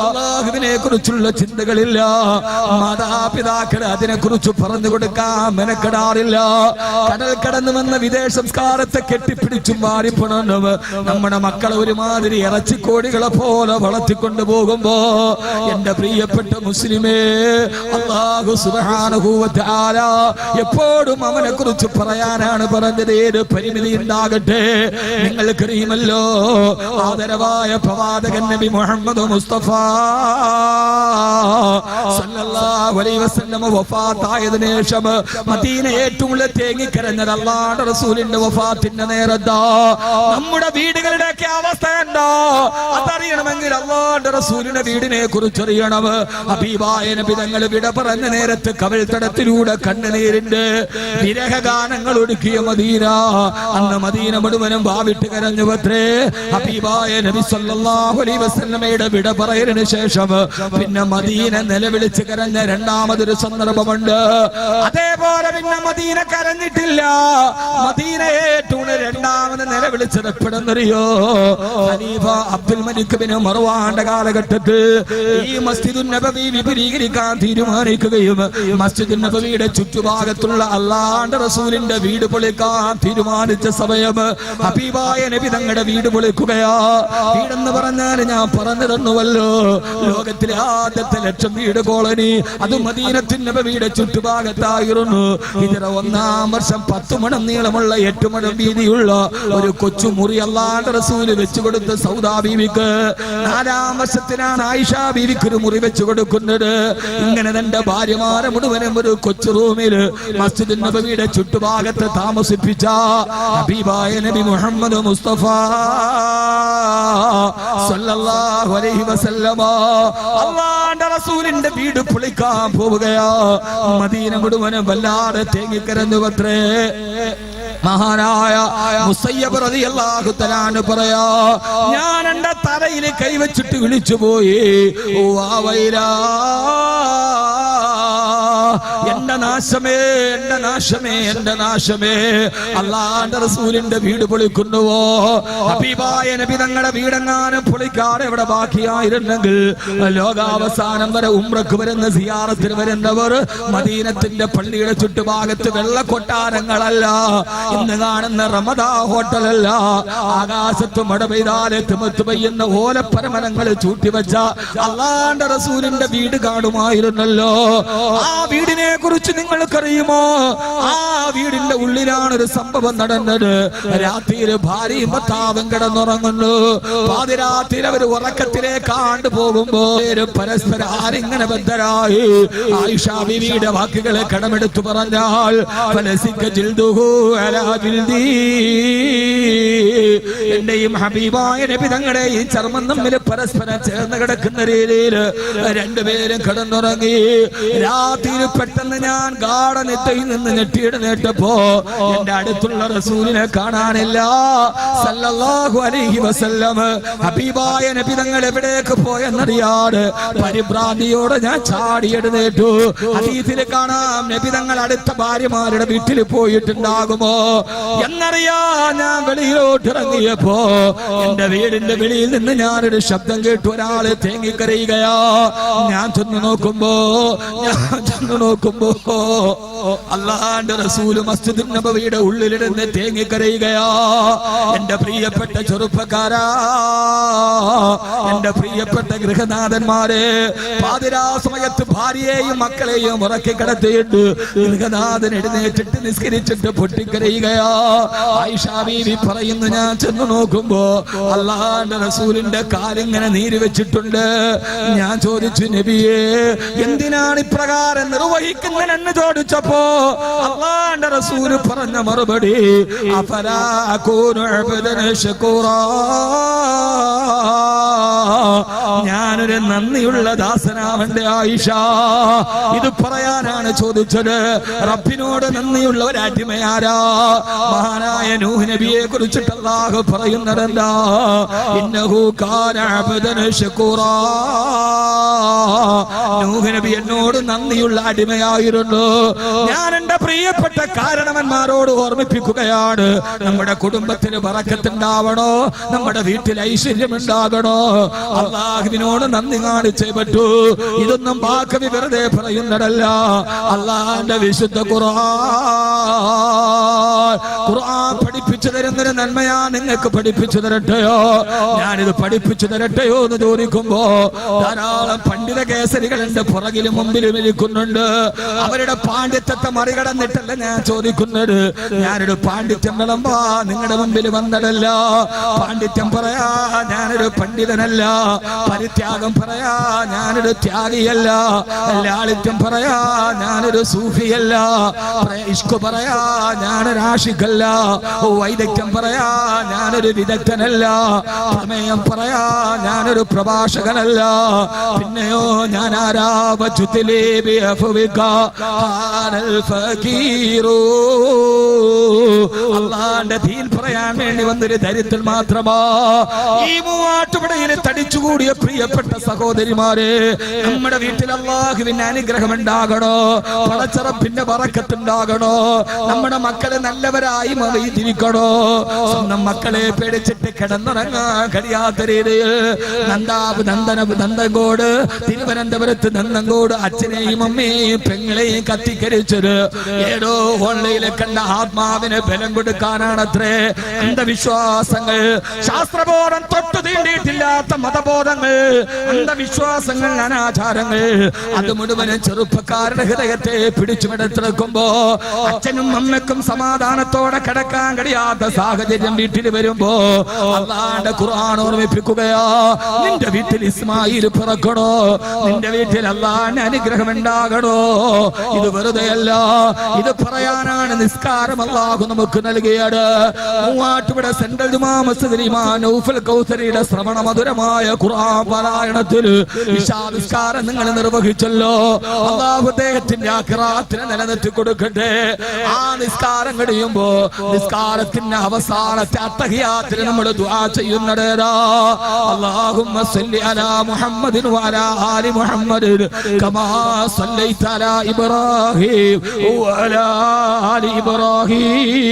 അല്ലാഹുവിനെ കുറിച്ചുള്ള ചിന്തകളില്ല. മാതാപിതാക്കൾ അതിനെ കുറിച്ച് പറഞ്ഞു കൊടുക്കാൻ മെനക്കെടാറില്ല. കടൽ കടന്നു വന്ന വിദേശ സംസ്കാരത്തെ കെട്ടിപ്പിടിച്ചും മാറിപ്പണും നമ്മുടെ മക്കളെ ഒരുമാതിരി ഇറച്ചിക്കോടികളെ പോലെ വളർത്തിക്കൊണ്ടു പോകുമ്പോ എന്റെ പ്രിയപ്പെട്ട മുസ്ലിമേ, അല്ലാഹു സുബ്ഹാനഹു വ തആല എപ്പോഴും അവനെ കുറിച്ച് പറയാനാണ് പറഞ്ഞത്. ഏത് പരിമിതി ഉണ്ടാകട്ടെ, നിങ്ങൾക്കറിയുമല്ലോ ആദരവായ പ്രവാചകൻ നബി മുഹമ്മദ് മുസ്തഫ സല്ലല്ലാഹു അലൈഹി വസല്ലം വഫാത്തായതിനു ശേഷം മദീന ഏറ്റവും തേങ്ങിക്കരഞ്ഞത് അല്ലാഹുവിന്റെ റസൂലിന്റെ വഫാത്തിന്റെ നേരത്താ. നമ്മുടെ വീടുകളുടെയൊക്കെ അവസ്ഥ എന്താ അതറിയണമെങ്കിൽ അല്ലാഹുവിന്റെ റസൂലിന്റെ വീടിനെ കുറിച്ച് അറിയണം. ഹബീബായ നബി തങ്ങൾ വിട പറഞ്ഞ നേരത്ത് കവിൾത്തടത്തിലൂടെ കണ്ണുനീരിന്റെ വിരഹഗാനങ്ങൾ ഒരുക്കിയ മദീന, അന്ന് മദീന മുഴുവനും വാവിട്ട് കരഞ്ഞു അത്രേ. ഹബീബായ നബി സല്ലല്ലാഹു അലൈഹി വസല്ലമയുടെ വിട പറയലിന് ശേഷം പിന്നെ മദീന നിലവിളിച്ച് കരഞ്ഞ രണ്ടാമതൊരു സന്ദർഭമുണ്ട്. അതേപോലെ പിന്നെ മദീന കരഞ്ഞിട്ടില്ല. മദീന ഏറ്റവും രണ്ടാമത് നിലവിളിച്ചത് എപ്പോഴെന്നറിയോ? ഖലീഫ അബ്ദുൽ മലിക് ബിൻ മർവാന്റെ കാലഘട്ടത്തിൽ ഈ മസ്ജിദുൻ നബവി വിപുലീകരിക്കാൻ തീരുമാനിക്കുകയും മസ്ജിദുൻ നബവിയുടെ ചുറ്റുഭാഗത്തുള്ള അല്ലാഹുവിന്റെ റസൂലിന്റെ വീട് പൊളിക്കാൻ തീരുമാനിച്ച സമയം ഹബീബായ നബി തങ്ങളുടെ വീട് പൊളിക്കുകയാ. വീടെന്ന് പറഞ്ഞാൽ ഞാൻ പറഞ്ഞു തന്നുവല്ലോ, ലോകത്തിലെ ആദ്യത്തെ 1,00,000 വീട് കോളനി അത് മദീനത്തുൻ നബവിയുടെ ചുറ്റുഭാഗത്തായിരുന്നു. ഹിജ്റ 1-ാം വർഷം 10 മുഴം നീളമുള്ള 8 മുഴം വീതിയുള്ള ഒരു കൊച്ചു മുറി അല്ലാഹുവിന്റെ റസൂൽ വെച്ചു കൊടുത്ത സൗദാ ബീവിക്ക് 4-ാം വർഷത്തിനാണ് ആയിഷ ബീവിക്ക് ഒരു മുറി വെച്ചു കൊടുക്കുന്നത്. ഇങ്ങനെ തന്റെ ഭാര്യമാരെ മുഴുവനും ഒരു കൊച്ചു റൂമിൽ മസ്ജിദുൻ നബവിയുടെ ചുറ്റുഭാഗത്ത് താമസിപ്പിച്ച ഹബീബായ നബി മുഹമ്മദ് മുസ്തഫ സല്ലല്ലാഹു അലൈഹി വസല്ലമ അല്ലാഹുവിന്റെ റസൂലിന്റെ വീട് പൊളിക്കാൻ പോവുകയാ. മദീന മുഴുവനും വല്ലാതെ തേങ്ങിക്കരഞ്ഞു അത്രേ. മഹാനായ മുസയ്യബ് റളിയല്ലാഹു തആല അൻഹു പറയാ, ഞാൻ എന്റെ തലയിൽ കൈവച്ചിട്ട് വിളിച്ചുപോയി, വാ വൈലാ, എന്റെ നാശമേ, എന്റെ നാശമേ, എന്റെ നാശമേ. അല്ലാഹുവിന്റെ റസൂലിന്റെ വീട് പൊളിക്കുന്നുവോ? ഹബീബായ നബി തങ്ങളുടെ വീടെങ്ങാനും പൊളിക്കാതെ ഇവിടെ ബാക്കിയായിരുന്നെങ്കിൽ ലോകാവസാനം വരെ ഉംറക്ക് വരുന്ന സിയാറത്തിന് വരുന്നവർ മദീനത്തിന്റെ പള്ളിയുടെ ചുറ്റുഭാഗത്ത് വെള്ള കൊട്ടാരങ്ങളല്ല, ഇന്ന് കാണുന്ന റമദാ ഹോട്ടലല്ല, ആകാശത്ത് മഴ പെയ്താലെ തിമത്ത് പെയ്യുന്ന ഓലപ്പരമരങ്ങൾ ചൂട്ടിവെച്ച അല്ലാഹുവിന്റെ റസൂലിന്റെ വീട് കാണുമായിരുന്നല്ലോ. ആ വീടിനെ കുറിച്ച് നിങ്ങൾക്കറിയുമോ? ആ വീടിന്റെ ഉള്ളിലാണ് ഒരു സംഭവം നടന്നത്. രാത്രിയിൽ ഭാര്യയും ഭർത്താവും കിടന്നുറങ്ങുന്നു. പാതിരാത്രിയിൽ അവർ ഉറക്കത്തിലേക്ക് ആണ്ടുപോകുമ്പോ പരസ്പരം ആരിങ്ങനെ ബദ്ധരായി. ആയിഷ ബീവിയുടെ വാക്കുകളെ കടമെടുത്തു പറഞ്ഞാൽ എന്റെയും ഹബീബായ നബി തങ്ങളുടെ ഈ ചർമ്മം തമ്മിൽ പരസ്പരം ചേർന്ന് കിടക്കുന്ന രീതിയിൽ രണ്ടുപേരും കിടന്നുറങ്ങി. രാത്രിയിൽ പെട്ടെന്ന് ഞാൻ ഗാഢനിദ്രയിൽ നിന്ന് ഞെട്ടിയെഴുന്നേറ്റപ്പോ എന്റെ അടുത്തുള്ള റസൂലിനെ കാണാനില്ല സല്ലല്ലാഹു അലൈഹി വസല്ലം. ഹബീബായ നബി തങ്ങൾ എവിടേക്ക് പോയെന്നറിയാതെ പരിഭ്രാന്തിയോടെ ഞാൻ ചാടി എഴുന്നേറ്റു. ഹദീസിൽ കാണാം നബി തങ്ങൾ അടുത്ത ഭാര്യമാരുടെ വീട്ടിൽ പോയിട്ടുണ്ടാകുമോ എന്നറിയാ. ഞാൻ വെളിയിലോട്ട് ഇറങ്ങിയപ്പോ എന്റെ വീടിന്റെ വെളിയിൽ നിന്ന് ഞാനൊരു ശബ്ദം കേട്ടു, ഒരാള് തേങ്ങിക്കരയുകയാ. ഞാൻ ചെന്ന് നോക്കുമ്പോ അല്ലാഹുവിന്റെ റസൂൽ മസ്ജിദുൻ നബവിയുടെ ഉള്ളിലിരുന്ന് തേങ്ങിക്കരയുകയാ. എന്റെ പ്രിയപ്പെട്ട ചെറുപ്പക്കാരാ, എന്റെ പ്രിയപ്പെട്ട ഗൃഹനാഥന്മാരെ, പാതിരാ സമയത്ത് ഭാര്യയെയും മക്കളെയും ഉറക്കി കിടത്തിയിട്ട് ഗൃഹനാഥൻ എഴുന്നേറ്റിട്ട് നിസ്കരിച്ചിട്ട് പൊട്ടിക്കരയുകയാ. ആയിഷ ബീവി പറയുന്നു, ഞാൻ ചെന്ന് നോക്കുമ്പോ അല്ലാഹുവിന്റെ റസൂലിന്റെ കാലിങ്ങനെ നീര് വെച്ചിട്ടുണ്ട്. ഞാൻ ചോദിച്ചു, നബിയേ എന്തിനാണ് ഇപ്രകാരം നിർവഹിക്കുന്നതെന്ന് ചോദിച്ചപ്പോ അല്ലാഹുവിന്റെ റസൂല് പറഞ്ഞ മറുപടി, അഫലാ അകൂനു അബ്ദൻ ശകൂറാ, ഞാനൊരു നന്ദിയുള്ള ദാസനാവന്റെ ആയിഷ. ഇത് പറയാനാണ് ചോദിച്ചത്. റബ്ബിനോട് നന്ദിയുള്ള ഒരു അടിമയാരാ? മഹാനായ നൂഹ് നബിയെ കുറിച്ചിട്ട് അല്ലാഹു പറയുന്നതെന്താ? ഇന്നഹു കാന അബ്ദൻ ശകൂറാ, നൂഹ് നബി എന്നോട് നന്ദിയുള്ള അടിമയായിരുന്നു. ഞാൻ എന്റെ പ്രിയപ്പെട്ട കാരണവന്മാരോട് ഓർമ്മിപ്പിക്കുകയാണ്, നമ്മുടെ കുടുംബത്തിന് ബറക്കത്തുണ്ടാവണോ, നമ്മുടെ വീട്ടിൽ ഐശ്വര്യം ഉണ്ടാകണോ, അല്ലാഹുവിനോട് നന്ദി കാണിച്ചേ പറ്റൂ. ഇതൊന്നും വാക്കവി വെറുതെ പറയുന്നതല്ല. അല്ലാഹുവിന്റെ വിശുദ്ധ ഖുർആൻ പഠിപ്പിച്ചു തരുന്നൊരു നന്മയാ നിങ്ങൾക്ക് പഠിപ്പിച്ചു തരട്ടെയോ, ഞാനിത് പഠിപ്പിച്ചു തരട്ടെയോ എന്ന് ചോദിക്കുമ്പോ ധാരാളം പണ്ഡിത കേസരികൾ എന്റെ പുറകിലും മുമ്പിലും ഇരിക്കുന്നുണ്ട്. അവരുടെ പാണ്ഡിത്യത്തെ മറികടന്നിട്ടല്ല ഞാൻ ചോദിക്കുന്നത്. ഞാനൊരു പാണ്ഡിത്യം വിളമ്പാ നിങ്ങളുടെ മുമ്പിൽ വന്നതല്ല. പാണ്ഡിത്യം പറയാ ഞാനൊരു പണ്ഡിതനല്ല. പരിത്യാഗം പറയാ ഞാനൊരു ത്യാഗിയല്ല. ലാളിത്യം പറയാ ഞാനൊരു സൂഫിയല്ല. ഇഷ്ക് പറയാ ഞാനൊരു ആഷിഖല്ല. വൈദഗ്ധ്യം പറയാ ഞാനൊരു വിദഗ്ധനല്ല. പ്രമേയം പറയാ ഞാനൊരു പ്രഭാഷകനല്ല. പിന്നെയോ ഞാൻ ആരാ? അല്ലാഹുവിന്റെ ദീൻ പറയാൻ വേണ്ടി വന്നൊരു ദരിദ്രൻ മാത്രമാ. ഈ മൂവാറ്റുപുഴയിൽ തടിച്ചുകൂടിയ പ്രിയപ്പെട്ട സഹോദരിമാരെ, നമ്മുടെ വീട്ടിൽ അല്ലാഹുവിന്റെ അനുഗ്രഹം ഉണ്ടാകണോ, പടച്ചറപ്പിന്റെ ബറക്കത്ത് ഉണ്ടാകണോ, നമ്മുടെ മക്കളെ നല്ലവരായി ജീവിക്കണോ, സ്വന്തം മക്കളെ പേടിച്ചിട്ട് കിടന്നുറങ്ങാൻ കഴിയാത്ത രീതിയിൽ നന്ദൻകോട്, തിരുവനന്തപുരത്ത് നന്ദൻകോട് അച്ഛനെയും അമ്മയെയും പെങ്ങളെയും കത്തിക്കരിച്ചത് ഏതോ ഓൺലൈനിൽ കണ്ട ആത്മാവിന് ബലം കൊടുക്കാനാണത്രേ. അന്ധവിശ്വാസങ്ങൾ, ശാസ്ത്രബോധം തൊട്ടു തീണ്ടിയിട്ടില്ലാത്ത മതബോധങ്ങൾ, അന്ധവിശ്വാസങ്ങൾ, അനാചാരങ്ങൾ, അത് മുഴുവനും ചെറുപ്പക്കാരുടെ ഹൃദയത്തെ പിടിച്ചുമെടുത്തെടുക്കുമ്പോ അച്ഛനും അമ്മയ്ക്കും സമാധാനത്തോടെ കിടക്കാൻ കഴിയാത്ത സാഹചര്യം വീട്ടിൽ വരുമ്പോ അല്ലാഹുവിന്റെ ഖുർആൻ ഓർമ്മിപ്പിക്കുകയാ, നിന്റെ വീട്ടിൽ ഇസ്മായിൽ പിറക്കണോ, നിന്റെ വീട്ടിൽ അല്ലാഹുവിന്റെ അനുഗ്രഹം ഉണ്ടാകണോ. ഇത് വെറുതെയല്ല, ഇത് പറയാനാണ് നിസ്കാരം അല്ലാഹു നമുക്ക് നൽകിയത്. മൂവാറ്റുപുഴ സെൻട്രൽ ജുമാ മസ്ജിദിൽ ഇമാം നൗഫൽ കൗസരിയുടെ ശ്രവണ മധുരമായ ഖുർആൻ പാരായണത്തിൽ ഇശാ നിസ്കാരം നിങ്ങൾ നിർവഹിച്ചല്ലോ. അല്ലാഹു അദ്ദേഹത്തിന്റെ ആഖിറാത്തിനെ നിലനിർത്തി കൊടുക്കട്ടെ. ആ നിസ്കാരം കഴിയുമ്പോ നിസ്കാരത്തിന്റെ അവസാനത്തെ അത്തഹിയാത്തിൽ നമ്മൾ ദുആ ചെയ്യുന്നതേതാ? അല്ലാഹുമ്മ സ്വല്ലി അലാ മുഹമ്മദിൻ വഅലാ ആലി മുഹമ്മദിൻ കമാ സ്വല്ലൈത അലാ ഇബ്രാഹീം വഅലാ ആലി ഇബ്രാഹീം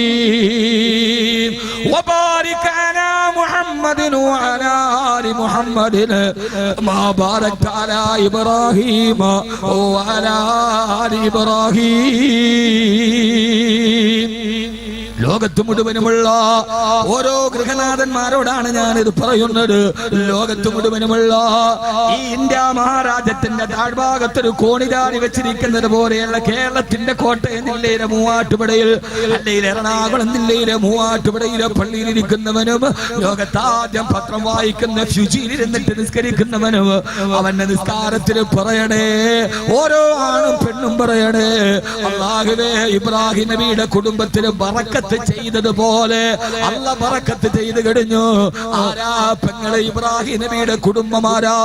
വബാരിക് അലാ മുഹമ്മദിൻ വഅലാ ആലി മുഹമ്മദിൻ കമാ ബാരക്ത അലാ ഇബ്രാഹീം വഅലാ ആലി ഇബ്രാഹീം. ലോകത്ത് മുഴുവനുമുള്ള ഓരോ ഗൃഹനാഥന്മാരോടാണ് ഞാനിത് പറയുന്നത്. ലോകത്ത് മുഴുവനുമുള്ള ഈ ഇന്ത്യ മഹാരാജ്യത്തിന്റെ താഴ്ഭാഗത്തൊരു കോണിതാരി വെച്ചിരിക്കുന്നത് പോലെയുള്ള കേരളത്തിന്റെ കോട്ടയം ജില്ലയിലെ മൂവാറ്റുപുഴയിൽ, അല്ലെങ്കിൽ എറണാകുളം ജില്ലയിലെ മൂവാറ്റുപുഴയിലെ പള്ളിയിലിരിക്കുന്നവനും ലോകത്താദ്യം പത്രം വായിക്കുന്ന ശുചിയിലിരുന്നിട്ട് നിസ്കരിക്കുന്നവനും അവന്റെ നിസ്കാരത്തിൽ പറയണേ, ഓരോ ആണും പെണ്ണും പറയണേ, അല്ലാഹുവേ ഇബ്രാഹിം നബിയുടെ കുടുംബത്തിന് ബറക്കത്ത് ചെയ്തതുപോലെ അല്ലാഹ് ബറക്കത്ത് ചെയ്തു കഴിഞ്ഞു. ആരാ? പെങ്ങളെ ഇബ്രാഹിം നബിയുടെ കുടുംബമാരാ?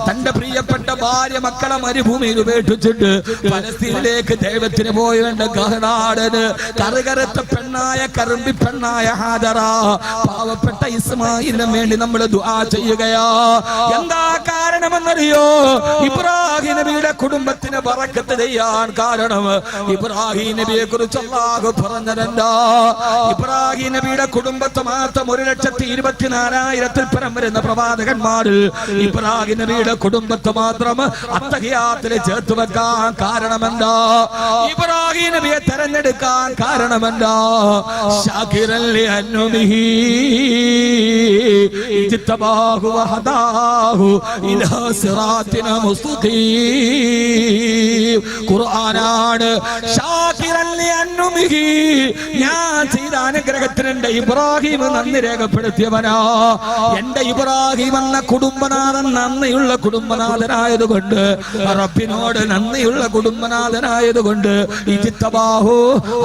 തന്റെ പ്രിയപ്പെട്ട ഭാര്യ മക്കളെ മരുഭൂമിയിൽ ഉപേക്ഷിച്ചിട്ട് ഫലസ്തീനിലേക്ക് ദൈവത്തിന് പോയവന്റെ ഗഹനാടന് കറുകറുത്ത പെണ്ണായ കറുമ്പി പെണ്ണായ ഹാജറ പാവപ്പെട്ട ഇസ്മായിലിന് വേണ്ടി നമ്മൾ ദുആ ചെയ്യുകയാ. എന്താ കാരണമെന്നറിയോ? ഇബ്രാഹിം നബിയുടെ കുടുംബത്തിന് ബറക്കത്ത് ചെയ്യാൻ കാരണം ഇബ്രാഹിം നബിയെ കുറിച്ച് അല്ലാഹു പറഞ്ഞതെന്താ? ഇബ്രാഹിം നബിയുടെ കുടുംബത്തെ മാത്രം 1,24,000 പരം വരുന്ന പ്രവാചകന്മാരിൽ ഇബ്രാഹിം നബിയുടെ കുടുംബത്തെ മാത്രം അത്തഹിയാത്തിൽ ചേർത്ത് വെക്കാൻ കാരണമെന്താ? ഇബ്രാഹിം ഇബ്രാഹിം നബിയെ തെരഞ്ഞെടുക്കാൻ കാരണമെന്താ? ശാകിറൻ ലിഅൻഉമിഹി ഇജ്തബാഹു വഹദാഹു ഇലാ സിറാത്തിന മുസ്തഖീം. ഖുർആനാണ്. ശാകിറൻ ലിഅൻഉമിഹി, ഞാൻ ചെയ്ത അനുഗ്രഹത്തിന് എന്റെ ഇബ്രാഹിം നന്ദി രേഖപ്പെടുത്തിയവനാ. എന്റെ ഇബ്രാഹിം എന്ന കുടുംബനാഥൻ നന്ദിയുള്ള കുടുംബനാഥനായതുകൊണ്ട്, റബ്ബിനോട് നന്ദിയുള്ള കുടുംബനാഥനായതുകൊണ്ട് ഇജ്തബാഹു,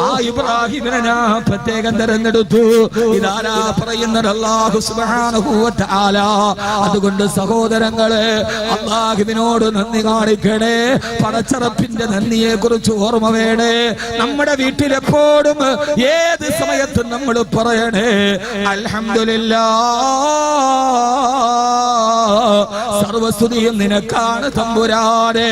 ആ ഇബ്രാഹിമിനെ ഞാൻ പ്രത്യേകം തെരഞ്ഞെടുത്തു. ഇതാരാ പറയുന്നത്? അല്ലാഹു സുബ്ഹാനഹു വ തആല. അതുകൊണ്ട് സഹോദരങ്ങളെ, അല്ലാഹുവിനോട് നന്ദി കാണിക്കണേ. പടച്ചറപ്പിന്റെ നന്ദിയെ കുറിച്ച് ഓർമ്മ വേണേ. നമ്മുടെ വീട്ടിൽ എപ്പോഴും ഏത് സമയത്തും നമ്മൾ പറയണേ അൽഹംദുലില്ലാഹ്, സർവസ്തുതിയും നിനക്കാണ് തമ്പുരാനെ.